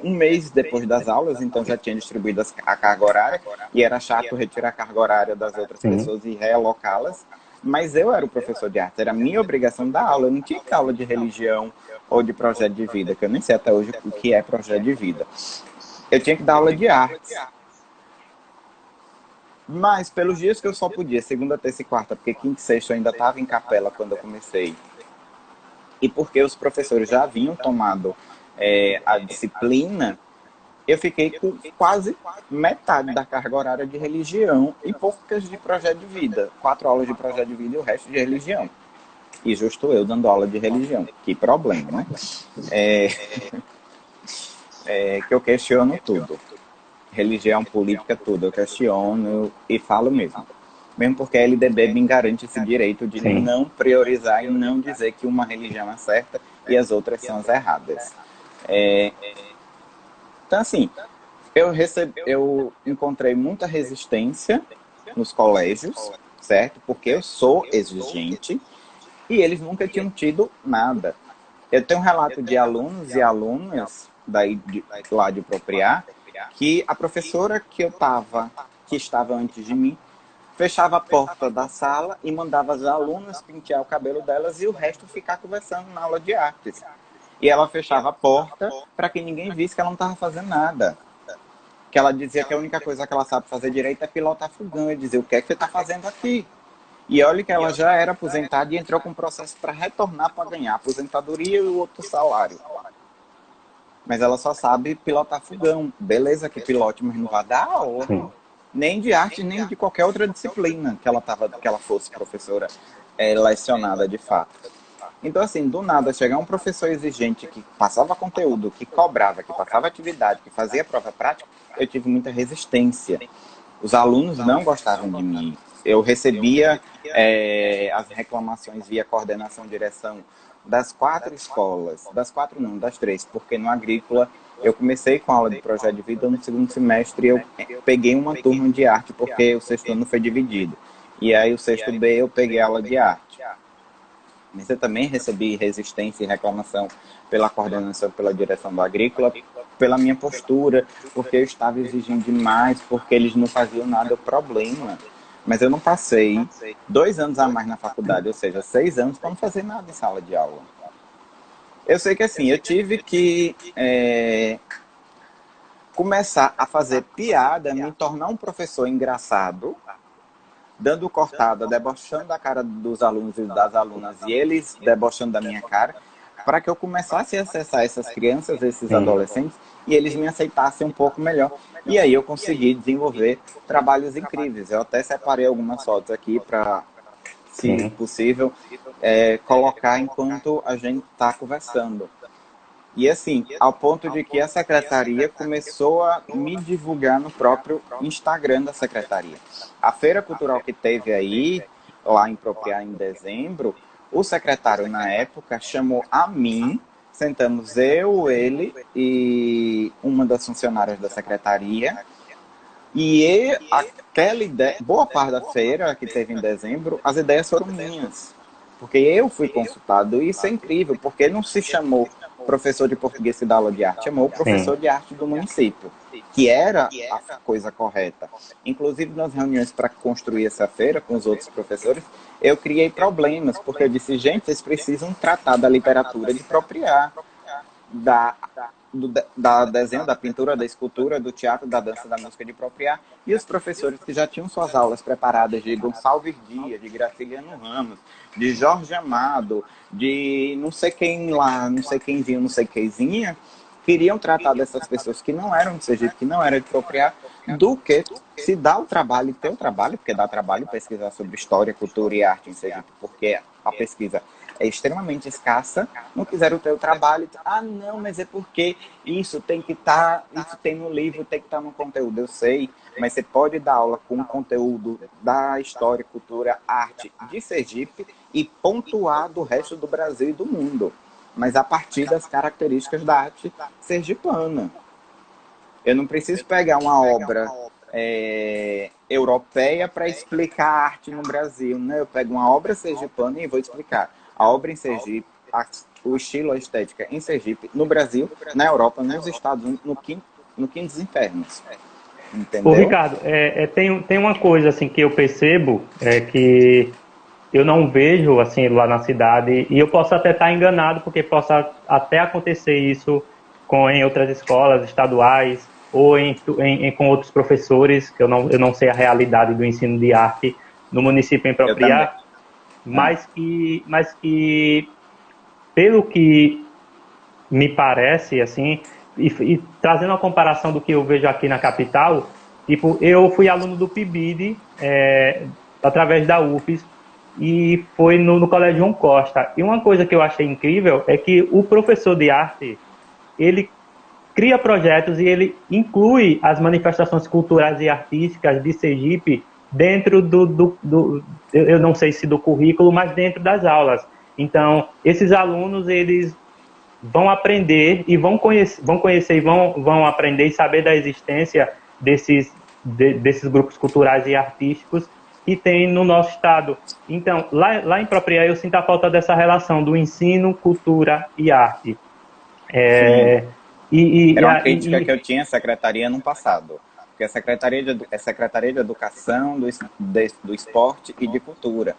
um mês depois das aulas, então já tinha distribuído a carga horária, e era chato retirar a carga horária das outras pessoas e realocá-las. Mas eu era o professor de arte, era minha obrigação dar aula, eu não tinha que dar aula de religião ou de projeto de vida, que eu nem sei até hoje o que é projeto de vida. Eu tinha que dar aula de arte. Mas pelos dias que eu só podia, segunda, terça e quarta, porque quinta e sexta eu ainda estava em capela quando eu comecei, e porque os professores já haviam tomado a disciplina, eu fiquei com quase metade da carga horária de religião e poucas de projeto de vida. 4 aulas de projeto de vida e o resto de religião. E justo eu dando aula de religião. Que problema, né? Que eu questiono tudo. Religião, política, tudo. Eu questiono e falo mesmo. Mesmo porque a LDB me garante esse direito de não priorizar e não dizer que uma religião é certa e as outras são as erradas. Então, assim, eu encontrei muita resistência nos colégios, certo? Porque eu sou exigente e eles nunca tinham tido nada. Eu tenho um relato de alunos e alunas lá de Propriá, que a professora que estava antes de mim, fechava a porta da sala e mandava as alunas pentear o cabelo delas e o resto ficar conversando na aula de artes. E ela fechava a porta para que ninguém visse que ela não estava fazendo nada. Que ela dizia que a única coisa que ela sabe fazer direito é pilotar fogão. Eu dizia, o que é que você está fazendo aqui? E olha que ela já era aposentada e entrou com um processo para retornar para ganhar aposentadoria e o outro salário. Mas ela só sabe pilotar fogão. Beleza que pilote, mas não vai dar aula. Nem de arte, nem de qualquer outra disciplina que ela fosse professora lecionada de fato. Então, assim, do nada, chegar um professor exigente que passava conteúdo, que cobrava, que passava atividade, que fazia prova prática, eu tive muita resistência. Os alunos não gostavam de mim. Eu recebia as reclamações via coordenação, direção das 4 escolas. Das 4 não, das 3, porque no Agrícola eu comecei com aula de projeto de vida, no segundo semestre eu peguei uma turma de arte, porque o sexto ano foi dividido. E aí o sexto B eu peguei aula de arte. Mas eu também recebi resistência e reclamação pela coordenação, pela direção do Agrícola, pela minha postura, porque eu estava exigindo demais, porque eles não faziam nada, o problema. Mas eu não passei 2 anos a mais na faculdade, ou seja, 6 anos para não fazer nada em sala de aula. Eu sei que assim, eu tive que começar a fazer piada, me tornar um professor engraçado, dando cortada, debochando da cara dos alunos e das alunas, e eles debochando da minha cara, para que eu começasse a acessar essas crianças, esses adolescentes, e eles me aceitassem um pouco melhor. E aí eu consegui desenvolver trabalhos incríveis. Eu até separei algumas fotos aqui para, se possível, colocar enquanto a gente está conversando. E assim, ao ponto de que a secretaria começou a me divulgar no próprio Instagram da secretaria. A feira cultural que teve aí, lá em Propriá, em dezembro, o secretário na época chamou a mim, sentamos eu, ele e uma das funcionárias da secretaria, e aquela ideia, boa parte da feira que teve em dezembro, as ideias foram minhas. Porque eu fui consultado, e isso é incrível, porque não se chamou professor de português que dá aula de arte, chamou professor de arte do município, que era a coisa correta. Inclusive, nas reuniões para construir essa feira com os outros professores, eu criei problemas, porque eu disse, gente, vocês precisam tratar da literatura de Propriá, da desenho, da pintura, da escultura, do teatro, da dança, da música de propriar, e os professores que já tinham suas aulas preparadas de Gonçalves Dias, de Graciliano Ramos, de Jorge Amado, de não sei quem lá, não sei quemzinho, não sei quemzinha, queriam tratar dessas pessoas que não eram de Sergipe, que não eram de propriar, do que se dá o trabalho, ter o trabalho, porque dá trabalho pesquisar sobre história, cultura e arte em Sergipe, porque a pesquisa é extremamente escassa, não quiseram ter o trabalho, não, mas é porque isso tem que estar, isso tem no livro, tem que estar no conteúdo, eu sei, mas você pode dar aula com conteúdo da história, cultura, arte de Sergipe e pontuar do resto do Brasil e do mundo, mas a partir das características da arte sergipana. Eu não preciso pegar uma obra europeia para explicar a arte no Brasil, né? Eu pego uma obra sergipana e vou explicar a obra em Sergipe, o estilo, a estética em Sergipe, no Brasil, na Europa, nos Estados Unidos, no quinto dos infernos. Entendeu? Ô, Ricardo, tem uma coisa assim que eu percebo, que eu não vejo assim lá na cidade, e eu posso até estar enganado, porque possa até acontecer isso em outras escolas estaduais, ou com outros professores, que eu não sei a realidade do ensino de arte no município em Propriá, mas que, pelo que me parece, assim, e trazendo a comparação do que eu vejo aqui na capital, tipo, eu fui aluno do PIBID, através da UFES, e foi no Colégio João Costa. E uma coisa que eu achei incrível é que o professor de arte, ele cria projetos e ele inclui as manifestações culturais e artísticas de Sergipe dentro eu não sei se do currículo, mas dentro das aulas. Então, esses alunos, eles vão aprender e vão conhecer e vão aprender e saber da existência desses grupos culturais e artísticos que tem no nosso estado. Então, lá em Propriá, eu sinto a falta dessa relação do ensino, cultura e arte. Era uma crítica que eu tinha à secretaria no passado. Porque a secretaria de Educação, do Esporte e de Cultura.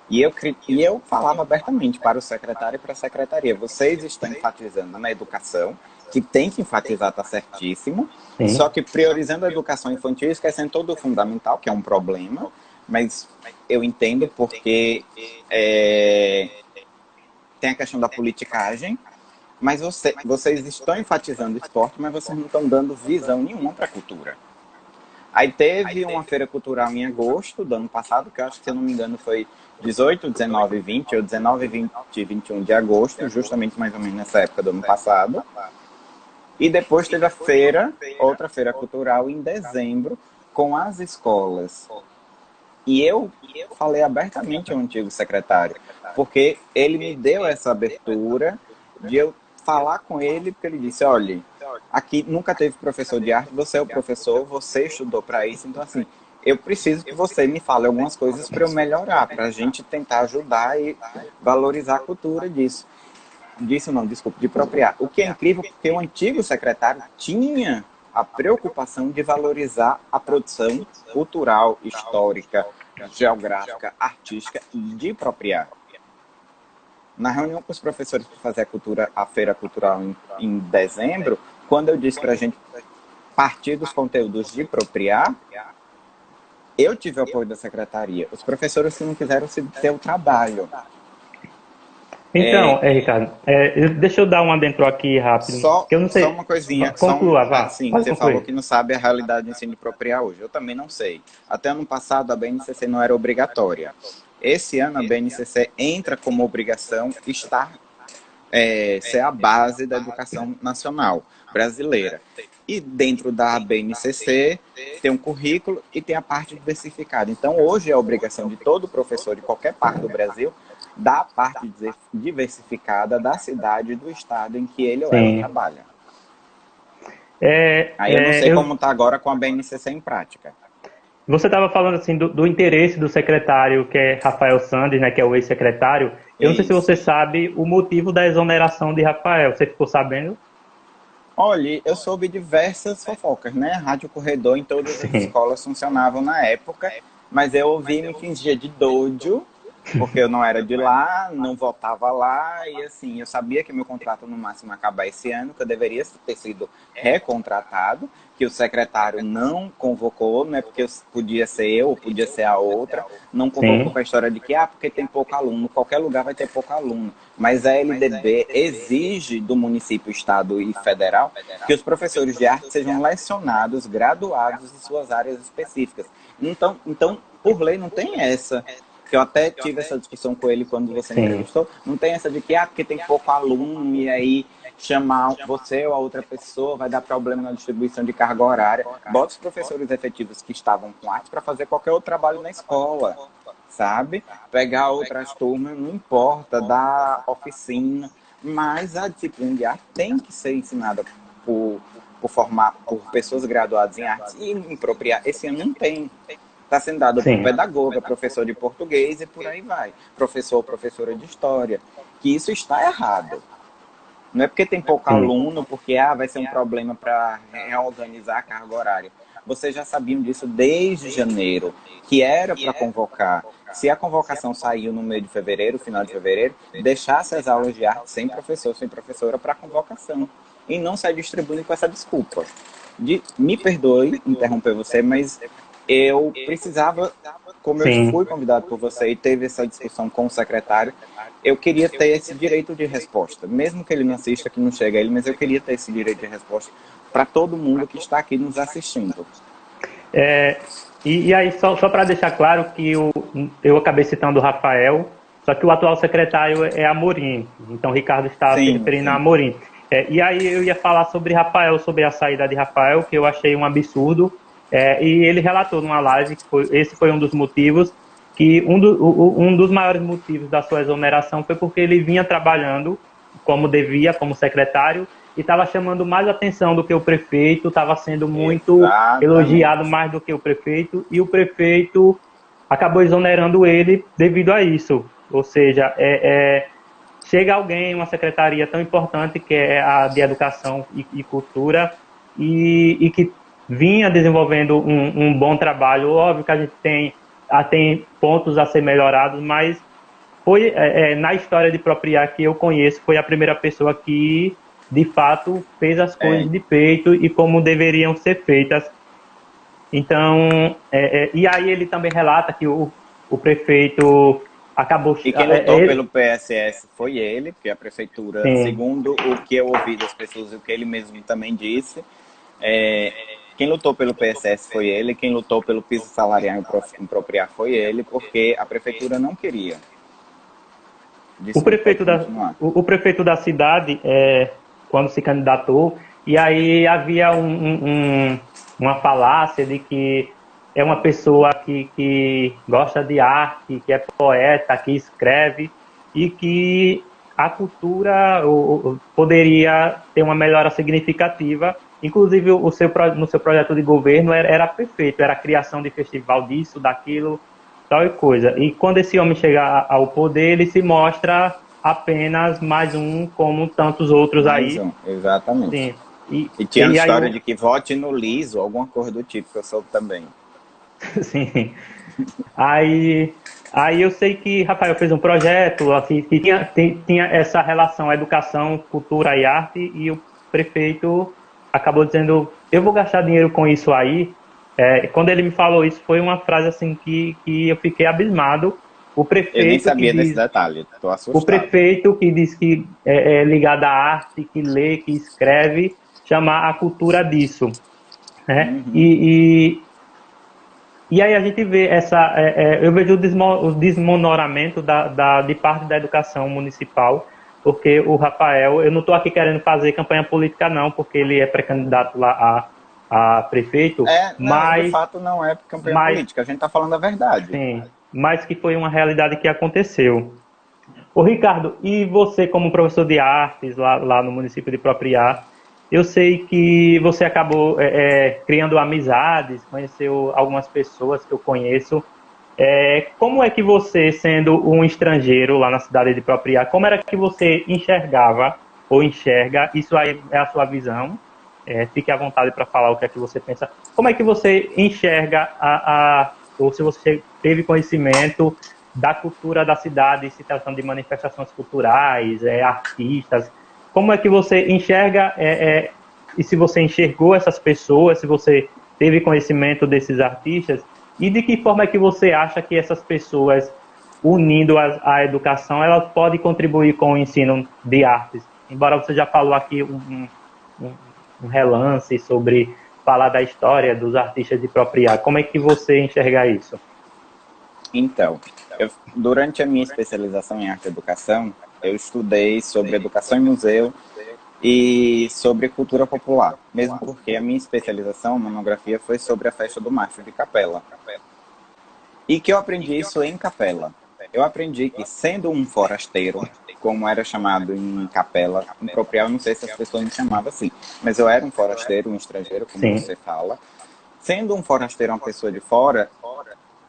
E eu falava abertamente para o secretário e para a secretaria: vocês estão enfatizando na educação, que tem que enfatizar, está certíssimo, sim, só que priorizando a educação infantil, esquecendo todo o fundamental, que é um problema, mas eu entendo porque tem a questão da politicagem, mas vocês estão enfatizando o esporte, mas vocês não estão dando visão nenhuma para a cultura. Aí teve uma feira cultural em agosto do ano passado, que eu acho que, se eu não me engano, foi 18, 19 e 20, ou 19, 20 e 21 de agosto, justamente mais ou menos nessa época do ano passado. E depois teve outra feira cultural em dezembro, com as escolas. E eu falei abertamente ao antigo secretário, porque ele me deu essa abertura de eu falar com ele, porque ele disse: olha, aqui nunca teve professor de arte, você é o professor, você estudou para isso, então assim, eu preciso que você me fale algumas coisas para eu melhorar, para a gente tentar ajudar e valorizar a cultura disso. De propriar. O que é incrível, porque o antigo secretário tinha a preocupação de valorizar a produção cultural, histórica, geográfica, artística de propriar. Na reunião com os professores para fazer a feira cultural em dezembro, quando eu disse para a gente partir dos conteúdos de propriar, eu tive o apoio da secretaria. Os professores não quiseram ter o trabalho. Então, Ricardo, deixa eu dar um adentro aqui rápido. Só, eu não sei. Só uma coisinha. Conclua, vá. Sim, você falou que não sabe a realidade do ensino de propriar hoje. Eu também não sei. Até ano passado a BNCC não era obrigatória. Esse ano a BNCC entra como obrigação ser a base da educação nacional brasileira. E dentro da BNCC tem um currículo e tem a parte diversificada. Então hoje é a obrigação de todo professor de qualquer parte do Brasil da parte diversificada da cidade e do estado em que ele ou ela trabalha. Aí eu não sei como está agora com a BNCC em prática. Você estava falando assim do interesse do secretário, que é Rafael Sandes, né, que é o ex-secretário. Eu não sei se você sabe o motivo da exoneração de Rafael. Você ficou sabendo? Olha, eu soube diversas fofocas, né? Rádio Corredor em todas as escolas funcionavam na época, mas eu ouvi me fingir de doido porque eu não era de lá, não votava lá, e assim, eu sabia que meu contrato no máximo ia acabar esse ano, que eu deveria ter sido recontratado, que o secretário não convocou, não é porque podia ser eu ou podia ser a outra, não convocou Sim, com a história de que, porque tem pouco aluno, qualquer lugar vai ter pouco aluno. Mas a LDB exige do município, estado e federal que os professores de arte sejam lecionados, graduados em suas áreas específicas. Então, por lei, não tem essa, que eu até tive essa discussão com ele quando você sim, entrevistou, não tem essa de que, porque tem pouco aluno e aí chamar você ou a outra pessoa vai dar problema na distribuição de carga horária. Bota os professores efetivos que estavam com arte para fazer qualquer outro trabalho na escola, sabe? Pegar outras turmas, não importa, dar oficina, mas a disciplina de arte tem que ser ensinada por pessoas graduadas em artes e em propriedade. Esse ano não tem. Está sendo dado por sim, pedagoga, professor de português e por aí vai. Professor ou professora de história. Que isso está errado. Não é porque tem pouco sim. aluno, porque vai ser um problema para reorganizar a carga horária. Vocês já sabiam disso desde janeiro, que era para convocar. Se a convocação saiu no meio de fevereiro, final de fevereiro, deixasse as aulas de arte sem professor, sem professora para convocação. E não sair distribuindo com essa desculpa. Me perdoe interromper você, mas eu precisava, como eu Sim. fui convidado por você e teve essa discussão com o secretário, eu queria ter esse direito de resposta. Mesmo que ele não assista, que não chega a ele, mas eu queria ter esse direito de resposta para todo mundo que está aqui nos assistindo. E aí, só para deixar claro que eu acabei citando o Rafael, só que o atual secretário é Amorim, então o Ricardo está se Sim, referindo a sim. Amorim. E aí eu ia falar sobre Rafael, sobre a saída de Rafael, que eu achei um absurdo, e ele relatou numa live que esse foi um dos motivos, que um dos maiores motivos da sua exoneração foi porque ele vinha trabalhando como devia, como secretário, e estava chamando mais atenção do que o prefeito, estava sendo muito elogiado Exatamente. mais do que o prefeito, e o prefeito acabou exonerando ele devido a isso. Ou seja, chega alguém, uma secretaria tão importante que é a de Educação e Cultura, e que vinha desenvolvendo um bom trabalho. Óbvio que a gente tem pontos a ser melhorados, mas foi na história de Propriar que eu conheço, foi a primeira pessoa que de fato fez as coisas de peito e como deveriam ser feitas. Então, e aí ele também relata que o prefeito acabou. E quem lutou pelo PSS foi ele, porque a prefeitura, Sim, segundo o que eu ouvi das pessoas e o que ele mesmo também disse, quem lutou pelo PSS foi ele, quem lutou pelo piso salarial impropriar foi ele, porque a prefeitura não queria. o Desculpa, pode prefeito continuar. o prefeito da cidade, quando se candidatou, e aí havia uma falácia de que é uma pessoa que gosta de arte, que é poeta, que escreve, e que a cultura poderia ter uma melhora significativa. Inclusive, no seu projeto de governo era perfeito, era a criação de festival disso, daquilo, tal e coisa. E quando esse homem chega ao poder, ele se mostra apenas mais um, como tantos outros Mais aí. um, exatamente. Sim. E, E tinha a e aí, história de que vote no liso, alguma coisa do tipo, que eu soube também. sim. Aí, aí eu sei que Rafael fez um projeto assim, que tinha essa relação educação, cultura e arte, e o prefeito acabou dizendo, eu vou gastar dinheiro com isso aí. Quando ele me falou isso, foi uma frase assim que eu fiquei abismado. O Eu nem prefeito que sabia desse diz detalhe, tô o assustado. prefeito que diz que é ligado à arte, que lê, que escreve, chamar a cultura disso, né? Uhum. E aí a gente vê eu vejo o desmoronamento de parte da educação municipal, porque o Rafael, eu não estou aqui querendo fazer campanha política não, porque ele é pré-candidato lá a prefeito, Não, de fato não é campanha mas, política, a gente tá falando a verdade. sim, mas que foi uma realidade que aconteceu. Ô Ricardo, e você como professor de artes lá no município de Propriá, eu sei que você acabou criando amizades, conheceu algumas pessoas que eu conheço. Como é que você, sendo um estrangeiro lá na cidade de Propriá, como era que você enxergava ou enxerga, isso aí é a sua visão, fique à vontade para falar o que é que você pensa, como é que você enxerga ou se você teve conhecimento da cultura da cidade, se tratando de manifestações culturais, artistas. Como é que você enxerga, e se você enxergou essas pessoas, se você teve conhecimento desses artistas, e de que forma é que você acha que essas pessoas, unindo a educação, elas podem contribuir com o ensino de artes? Embora você já falou aqui um relance sobre falar da história dos artistas de propriar, como é que você enxerga isso? Então, durante a minha especialização em arte e educação, eu estudei sobre educação em museu e sobre cultura popular, mesmo porque a minha especialização, a monografia, foi sobre a festa do Márcio de Capela. E que eu aprendi isso em Capela. Eu aprendi que, sendo um forasteiro, como era chamado em Capela, em Proprial, eu não sei se as pessoas me chamavam assim, mas eu era um forasteiro, um estrangeiro, como Sim. você fala. Sendo um forasteiro uma pessoa de fora,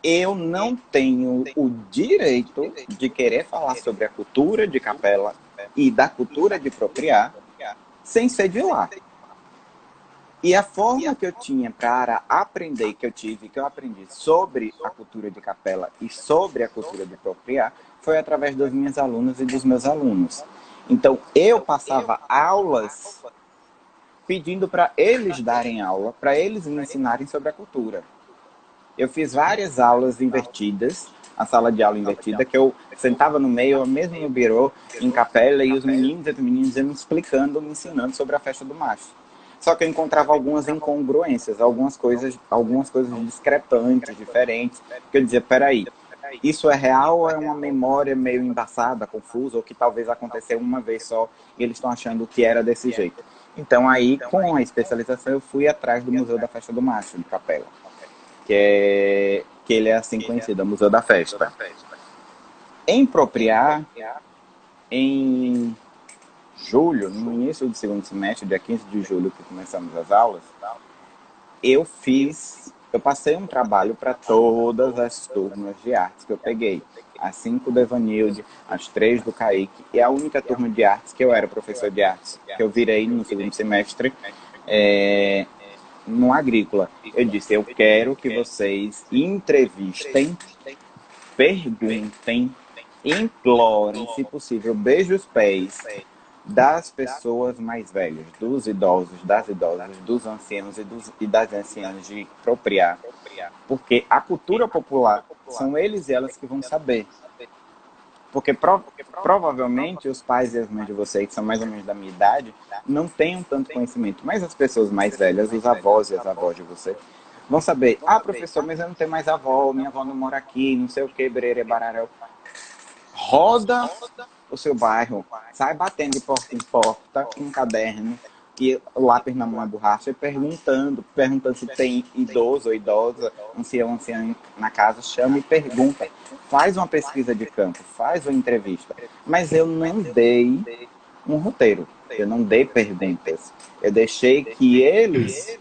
eu não tenho o direito de querer falar sobre a cultura de Capela e da cultura de Propriar sem ser de lá. E a forma que eu tinha para aprender, que eu aprendi sobre a cultura de Capela e sobre a cultura de Propriar, foi através das minhas alunas e dos meus alunos. Então, eu passava aulas pedindo para eles darem aula, para eles me ensinarem sobre a cultura. Eu fiz várias aulas invertidas, a sala de aula invertida, que eu sentava no meio, mesmo no birô, em Capela, e os meninos e as meninas iam me explicando, me ensinando sobre a festa do macho. Só que eu encontrava algumas incongruências, algumas coisas discrepantes, diferentes, que eu dizia, peraí, isso é real ou é uma memória meio embaçada, confusa, ou que talvez aconteceu uma vez só e eles estão achando que era desse jeito? Então aí, com a especialização, eu fui atrás do Museu da Festa do Macho, de Capela, que ele é assim conhecido, o Museu da Festa. Em Propriar, em julho, no início do segundo semestre, dia 15 de julho, que começamos as aulas, eu passei um trabalho para todas as turmas de artes que eu peguei. As 5 do Evanilde, as 3 do Kaique, e a única turma de artes que eu era professor de artes, que eu virei no segundo semestre, no Agrícola. Eu disse, eu quero que vocês entrevistem, perguntem, implorem, se possível, beijem os pés das pessoas mais velhas, dos idosos, das idosas, dos ancianos e das anciãs de Propriar. Porque a cultura popular são eles e elas que vão saber. Porque provavelmente os pais e as mães de vocês, que são mais ou menos da minha idade, não tenham tanto conhecimento. Mas as pessoas mais velhas, os avós e as avós de vocês, vão saber, professor, mas eu não tenho mais avó, minha avó não mora aqui, não sei o que, bererê, bararel. Roda o seu bairro, sai batendo de porta em porta, com um caderno, e o lápis na mão, a borracha, e perguntando se tem idoso ou idosa, ancião, anciã na casa, chama e pergunta. Faz uma pesquisa de campo, faz uma entrevista. Mas eu não dei um roteiro, eu não dei perguntas. Eu deixei que eles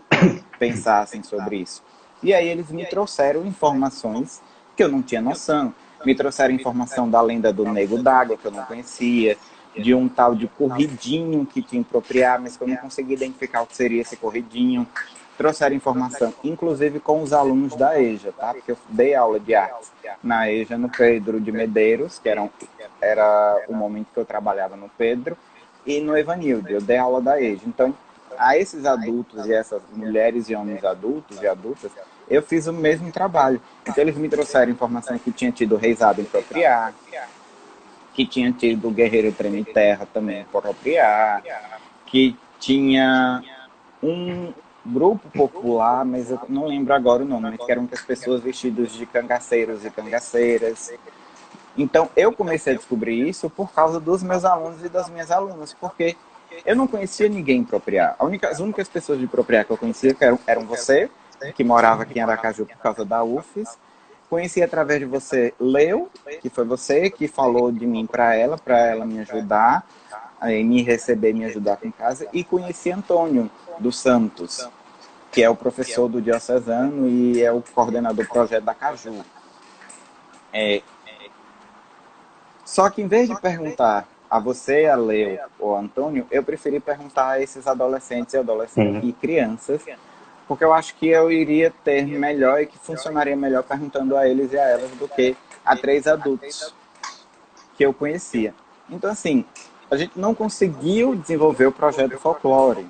pensassem sobre isso. E aí eles me trouxeram informações que eu não tinha noção. Me trouxeram informação da lenda do Nego d'Água, que eu não conhecia, de um tal de corridinho que tinha em Propriar, mas que eu não consegui identificar o que seria esse corridinho. Trouxeram informação, inclusive com os alunos da EJA, tá? Porque eu dei aula de artes na EJA, no Pedro de Medeiros, que era o momento que eu trabalhava no Pedro, e no Evanilde, eu dei aula da EJA. Então, a esses adultos e essas mulheres e homens adultos e adultas, eu fiz o mesmo trabalho. Então eles me trouxeram informação que tinha tido reisado em Propriar, que tinha tido Guerreiro Treme Terra também em Propriar, que tinha um grupo popular, mas eu não lembro agora o nome, mas que eram as pessoas vestidas de cangaceiros e cangaceiras. Então eu comecei a descobrir isso por causa dos meus alunos e das minhas alunas, porque eu não conhecia ninguém em Propriar. As únicas pessoas de Propriar que eu conhecia eram você, que morava aqui em Aracaju por causa da UFES. Conheci através de você Leo, que foi você que falou de mim para ela me ajudar, me receber, me ajudar com casa. E conheci Antônio dos Santos, que é o professor do Diocesano e é o coordenador do projeto da Caju. Só que em vez de perguntar a você, a Leo ou a Antônio, eu preferi perguntar a esses adolescentes e crianças porque eu acho que eu iria ter melhor e que funcionaria melhor perguntando a eles e a elas do que a 3 adultos que eu conhecia. Então, assim, a gente não conseguiu desenvolver o projeto Folklore.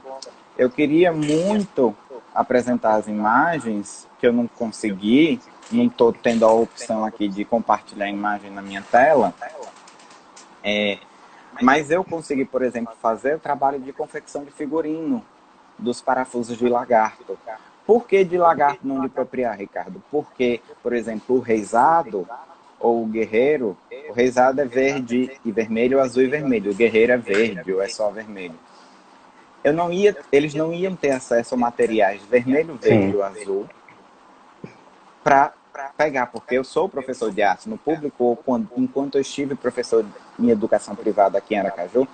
Eu queria muito apresentar as imagens, que eu não consegui, não estou tendo a opção aqui de compartilhar a imagem na minha tela, mas eu consegui, por exemplo, fazer o trabalho de confecção de figurino dos parafusos de lagarto. Por que de lagarto não de propriar, Ricardo? Porque, por exemplo, o reisado ou o guerreiro, o reisado é verde e vermelho, azul e vermelho. O guerreiro é verde ou é só vermelho. Eles não iam ter acesso a materiais vermelho, verde ou azul para pegar, porque eu sou professor de arte no público, enquanto eu estive professor em educação privada aqui em Aracaju,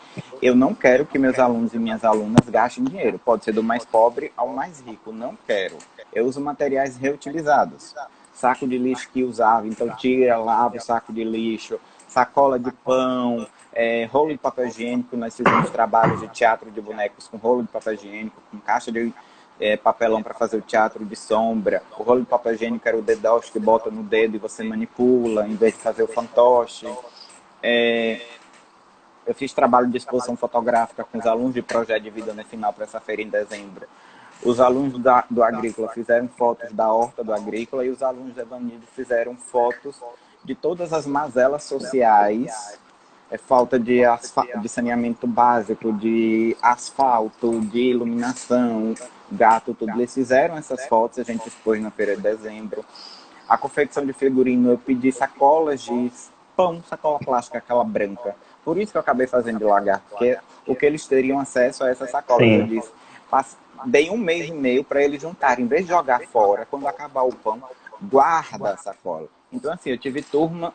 eu não quero que meus alunos e minhas alunas gastem dinheiro. Pode ser do mais pobre ao mais rico, não quero. Eu uso materiais reutilizados. Saco de lixo que usava, então tira, lava o saco de lixo, sacola de pão, rolo de papel higiênico. Nós fizemos trabalhos de teatro de bonecos com rolo de papel higiênico, com caixa de papelão para fazer o teatro de sombra. O rolo de papel higiênico era o dedoche que bota no dedo e você manipula, em vez de fazer o fantoche. Eu fiz trabalho de exposição fotográfica com os alunos de projeto de vida no final para essa feira em dezembro. Os alunos do Agrícola fizeram fotos da horta do Agrícola e os alunos do Evanildo fizeram fotos de todas as mazelas sociais, falta de saneamento básico, de asfalto, de iluminação, gato, tudo. Eles fizeram essas fotos, a gente expôs na feira de dezembro. A confecção de figurino, eu pedi sacolas de pão, sacola plástica, aquela branca. Por isso que eu acabei fazendo de lagarto, porque o que eles teriam acesso a essas sacolas. Eu disse, dei 1 mês e meio para eles juntarem, em vez de jogar fora, quando acabar o pão, guarda a sacola. Então, assim, eu tive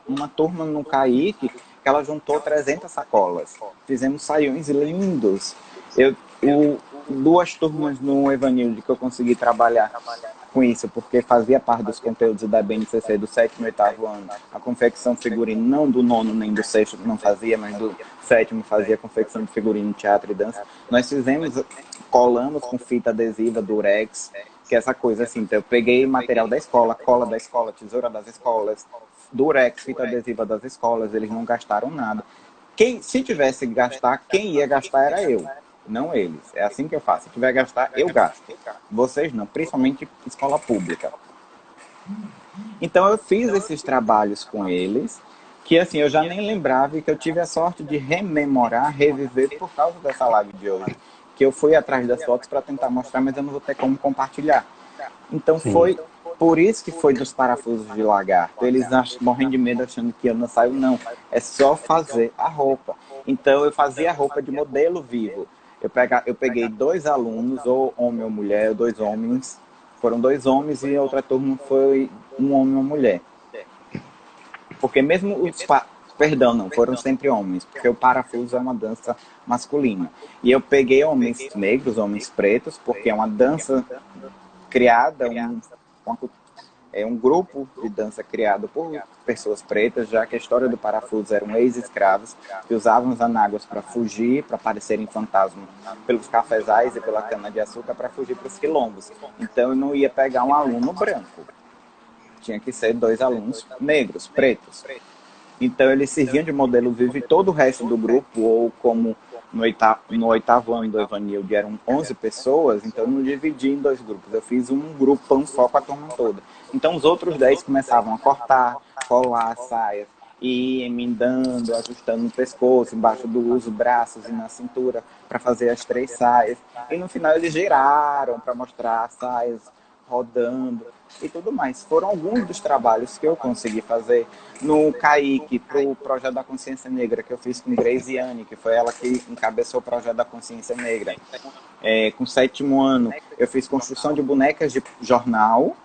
uma turma no Caique, que ela juntou 300 sacolas. Fizemos saiões lindos. 2 turmas no Evanildo que eu consegui trabalhar com isso, porque fazia parte dos conteúdos da BNCC do 7º e 8º ano. A confecção de figurino, não do 9º nem do 6º, não fazia, mas do 7º fazia confecção de figurino, teatro e dança. Nós fizemos, colamos com fita adesiva, durex, que é essa coisa assim. Então eu peguei material da escola, cola da escola, tesoura das escolas, durex, fita adesiva das escolas, eles não gastaram nada. Se tivesse que gastar, quem ia gastar era eu, não eles. É assim que eu faço. Se tiver que gastar, eu gasto. Vocês não, principalmente escola pública. Então eu fiz esses trabalhos com eles, que assim, eu já nem lembrava e que eu tive a sorte de rememorar, reviver por causa dessa live de hoje. Que eu fui atrás das fotos para tentar mostrar, mas eu não vou ter como compartilhar. Então foi por isso que foi dos parafusos de lagarto. Eles morrem de medo achando que eu não saio, não. É só fazer a roupa. Então eu fazia a roupa de modelo vivo. Eu peguei 2 alunos, ou homem ou mulher, 2 homens. Foram 2 homens e a outra turma foi um homem e uma mulher. Porque mesmo perdão, não, foram sempre homens, porque o parafuso é uma dança masculina. E eu peguei homens negros, homens pretos, porque é uma dança criada, um grupo de dança criado por pessoas pretas, já que a história do parafuso eram ex-escravos que usavam as anáguas para fugir, para parecerem fantasma pelos cafezais e pela cana-de-açúcar para fugir para os quilombos. Então eu não ia pegar um aluno branco. Tinha que ser 2 alunos negros, pretos. Então eles serviam de modelo vivo e todo o resto do grupo, ou como no 8º ano do Evanildo eram 11 pessoas, então eu não dividi em 2 grupos. Eu fiz um grupão só com a turma toda. Então os outros 10 começavam a cortar, colar as saias, e emendando, ajustando no pescoço, embaixo dos braços e na cintura, para fazer as 3 saias. E no final eles giraram para mostrar as saias rodando e tudo mais. Foram alguns dos trabalhos que eu consegui fazer no Caique, para o Projeto da Consciência Negra, que eu fiz com Graziane, que foi ela que encabeçou o Projeto da Consciência Negra. Com o 7º ano, eu fiz construção de bonecas de jornal,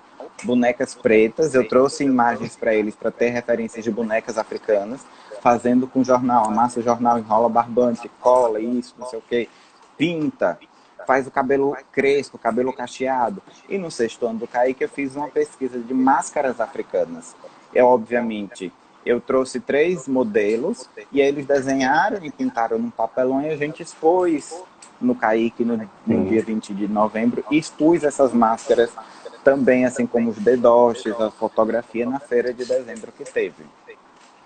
bonecas pretas. Eu trouxe imagens para eles, para ter referências de bonecas africanas, fazendo com jornal. Amassa o jornal, enrola barbante, cola, isso, não sei o que, pinta, faz o cabelo crespo, cabelo cacheado. E no 6º ano do Caique eu fiz uma pesquisa de máscaras africanas. Obviamente, eu trouxe 3 modelos e aí eles desenharam e pintaram num papelão e a gente expôs no CAIC no dia 20 de novembro e expus essas máscaras também, assim como os dedoches, a fotografia na feira de dezembro que teve.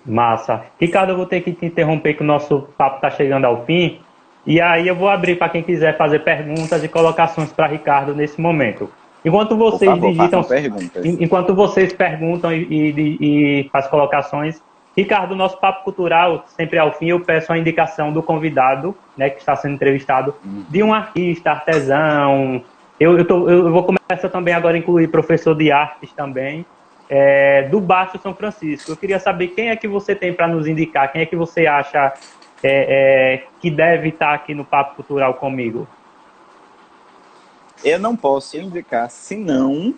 Massa. Ricardo, eu vou ter que te interromper que o nosso papo está chegando ao fim. E aí eu vou abrir para quem quiser fazer perguntas e colocações para Ricardo nesse momento. Enquanto vocês Por favor, digitam, perguntas. enquanto vocês perguntam e fazem colocações, Ricardo, nosso papo cultural, sempre ao fim, eu peço a indicação do convidado, né, que está sendo entrevistado, de um artista, artesão. Eu vou começar também agora a incluir professor de artes também, do Baixo São Francisco. Eu queria saber quem é que você tem para nos indicar, quem é que você acha que deve estar aqui no Papo Cultural comigo. Eu não posso indicar senão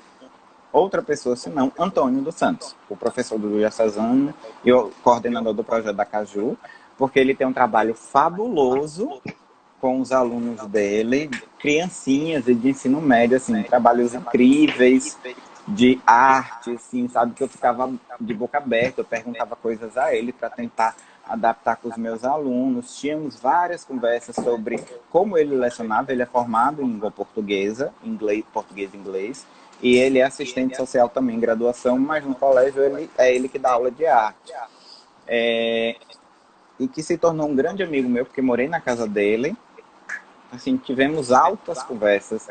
outra pessoa, senão Antônio dos Santos, o professor do Diocesano e o coordenador do projeto da Caju, porque ele tem um trabalho fabuloso com os alunos dele, criancinhas e de ensino médio, assim, trabalhos incríveis de arte, assim, sabe, que eu ficava de boca aberta, eu perguntava coisas a ele para tentar adaptar com os meus alunos. Tínhamos várias conversas sobre como ele lecionava. Ele é formado em língua portuguesa, português e inglês, e ele é assistente social também em graduação, mas no colégio ele que dá aula de arte. E que se tornou um grande amigo meu, porque morei na casa dele. Assim, tivemos altas conversas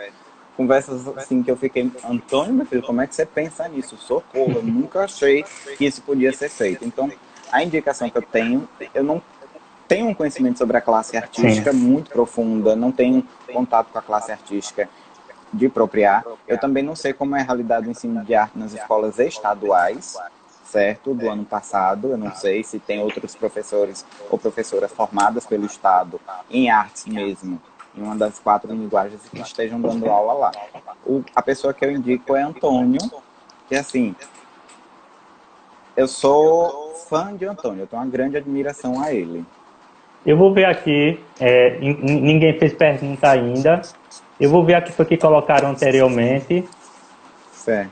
assim que eu fiquei, Antônio, meu filho, como é que você pensa nisso? Socorro, eu nunca achei que isso podia ser feito. Então, a indicação que eu não tenho um conhecimento sobre a classe artística muito profunda, não tenho contato com a classe artística de propriar. Eu também não sei como é a realidade do ensino de arte nas escolas estaduais, certo? Do ano passado, eu não sei se tem outros professores ou professoras formadas pelo Estado em artes mesmo, em uma das 4 linguagens que estejam dando aula lá. A pessoa que eu indico é Antônio, que assim, eu sou fã de Antônio, eu tenho uma grande admiração a ele. Eu vou ver aqui, ninguém fez pergunta ainda, eu vou ver aqui o que colocaram anteriormente. Certo.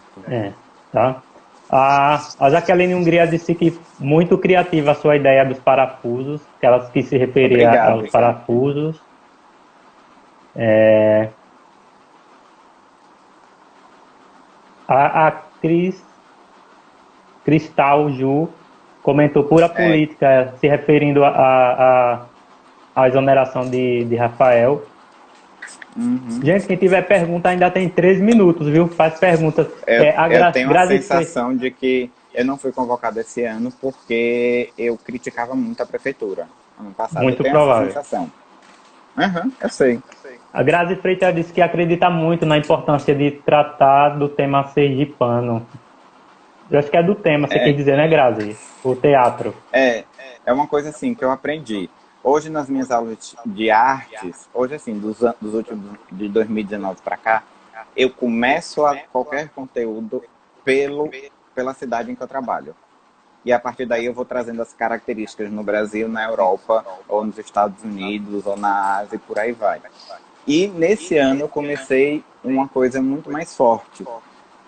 Tá? A Jaqueline Hungria disse que muito criativa a sua ideia dos parafusos, que ela quis se referir aos parafusos. A Cristal Ju comentou pura política, se referindo à exoneração de Rafael. Uhum. Gente, quem tiver pergunta ainda tem 3 minutos, viu? Faz perguntas. Eu tenho a sensação de que eu não fui convocado esse ano porque eu criticava muito a prefeitura ano passado. Muito eu tenho provável. essa sensação. Eu sei. A Grazi Freitas disse que acredita muito na importância de tratar do tema sergipano. Eu acho que é do tema, você quer dizer, né, Grazi? O teatro. É uma coisa assim que eu aprendi. Hoje, nas minhas aulas de artes, hoje, assim, dos últimos, de 2019 para cá, eu começo qualquer conteúdo pela cidade em que eu trabalho. E a partir daí eu vou trazendo as características no Brasil, na Europa, ou nos Estados Unidos, ou na Ásia, e por aí vai. E nesse ano eu comecei uma coisa muito mais forte,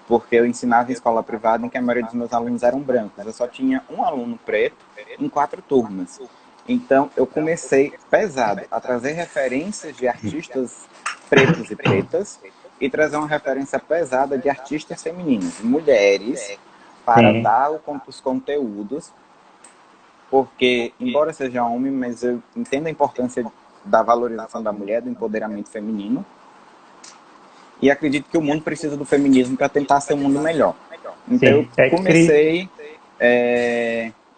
porque eu ensinava em escola privada em que a maioria dos meus alunos eram brancos. Eu só tinha um aluno preto em 4 turmas. Então, eu comecei pesado a trazer referências de artistas pretos e pretas e trazer uma referência pesada de artistas femininas, mulheres, para dar os conteúdos, porque, embora seja homem, mas eu entendo a importância da valorização da mulher, do empoderamento feminino, e acredito que o mundo precisa do feminismo para tentar ser um mundo melhor. Então, eu comecei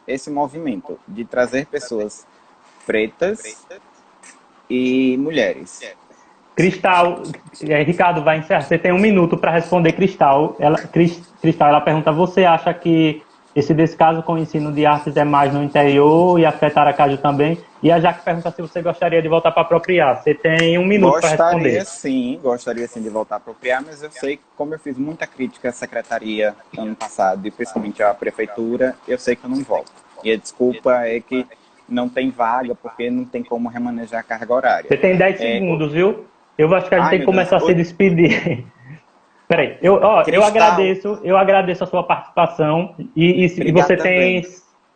esse movimento de trazer pessoas pretas e mulheres. Cristal, Ricardo vai encerrar. Você tem 1 minuto para responder Cristal. Ela pergunta: você acha que esse descaso com o ensino de artes é mais no interior e afeta Aracaju também? E a Jaque pergunta se você gostaria de voltar para apropriar. Você tem 1 minuto para responder. Gostaria sim de voltar a apropriar, mas eu sei que, como eu fiz muita crítica à secretaria ano passado, e principalmente à prefeitura, eu sei que eu não volto. E a desculpa é que não tem vaga, porque não tem como remanejar a carga horária. Você tem 10 segundos, viu? Eu acho que a gente tem que começar a se despedir. Peraí, eu agradeço a sua participação e você tem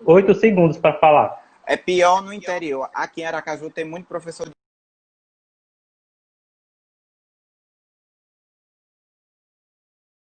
8 segundos para falar. É pior no interior. Aqui em Aracaju tem muito professor de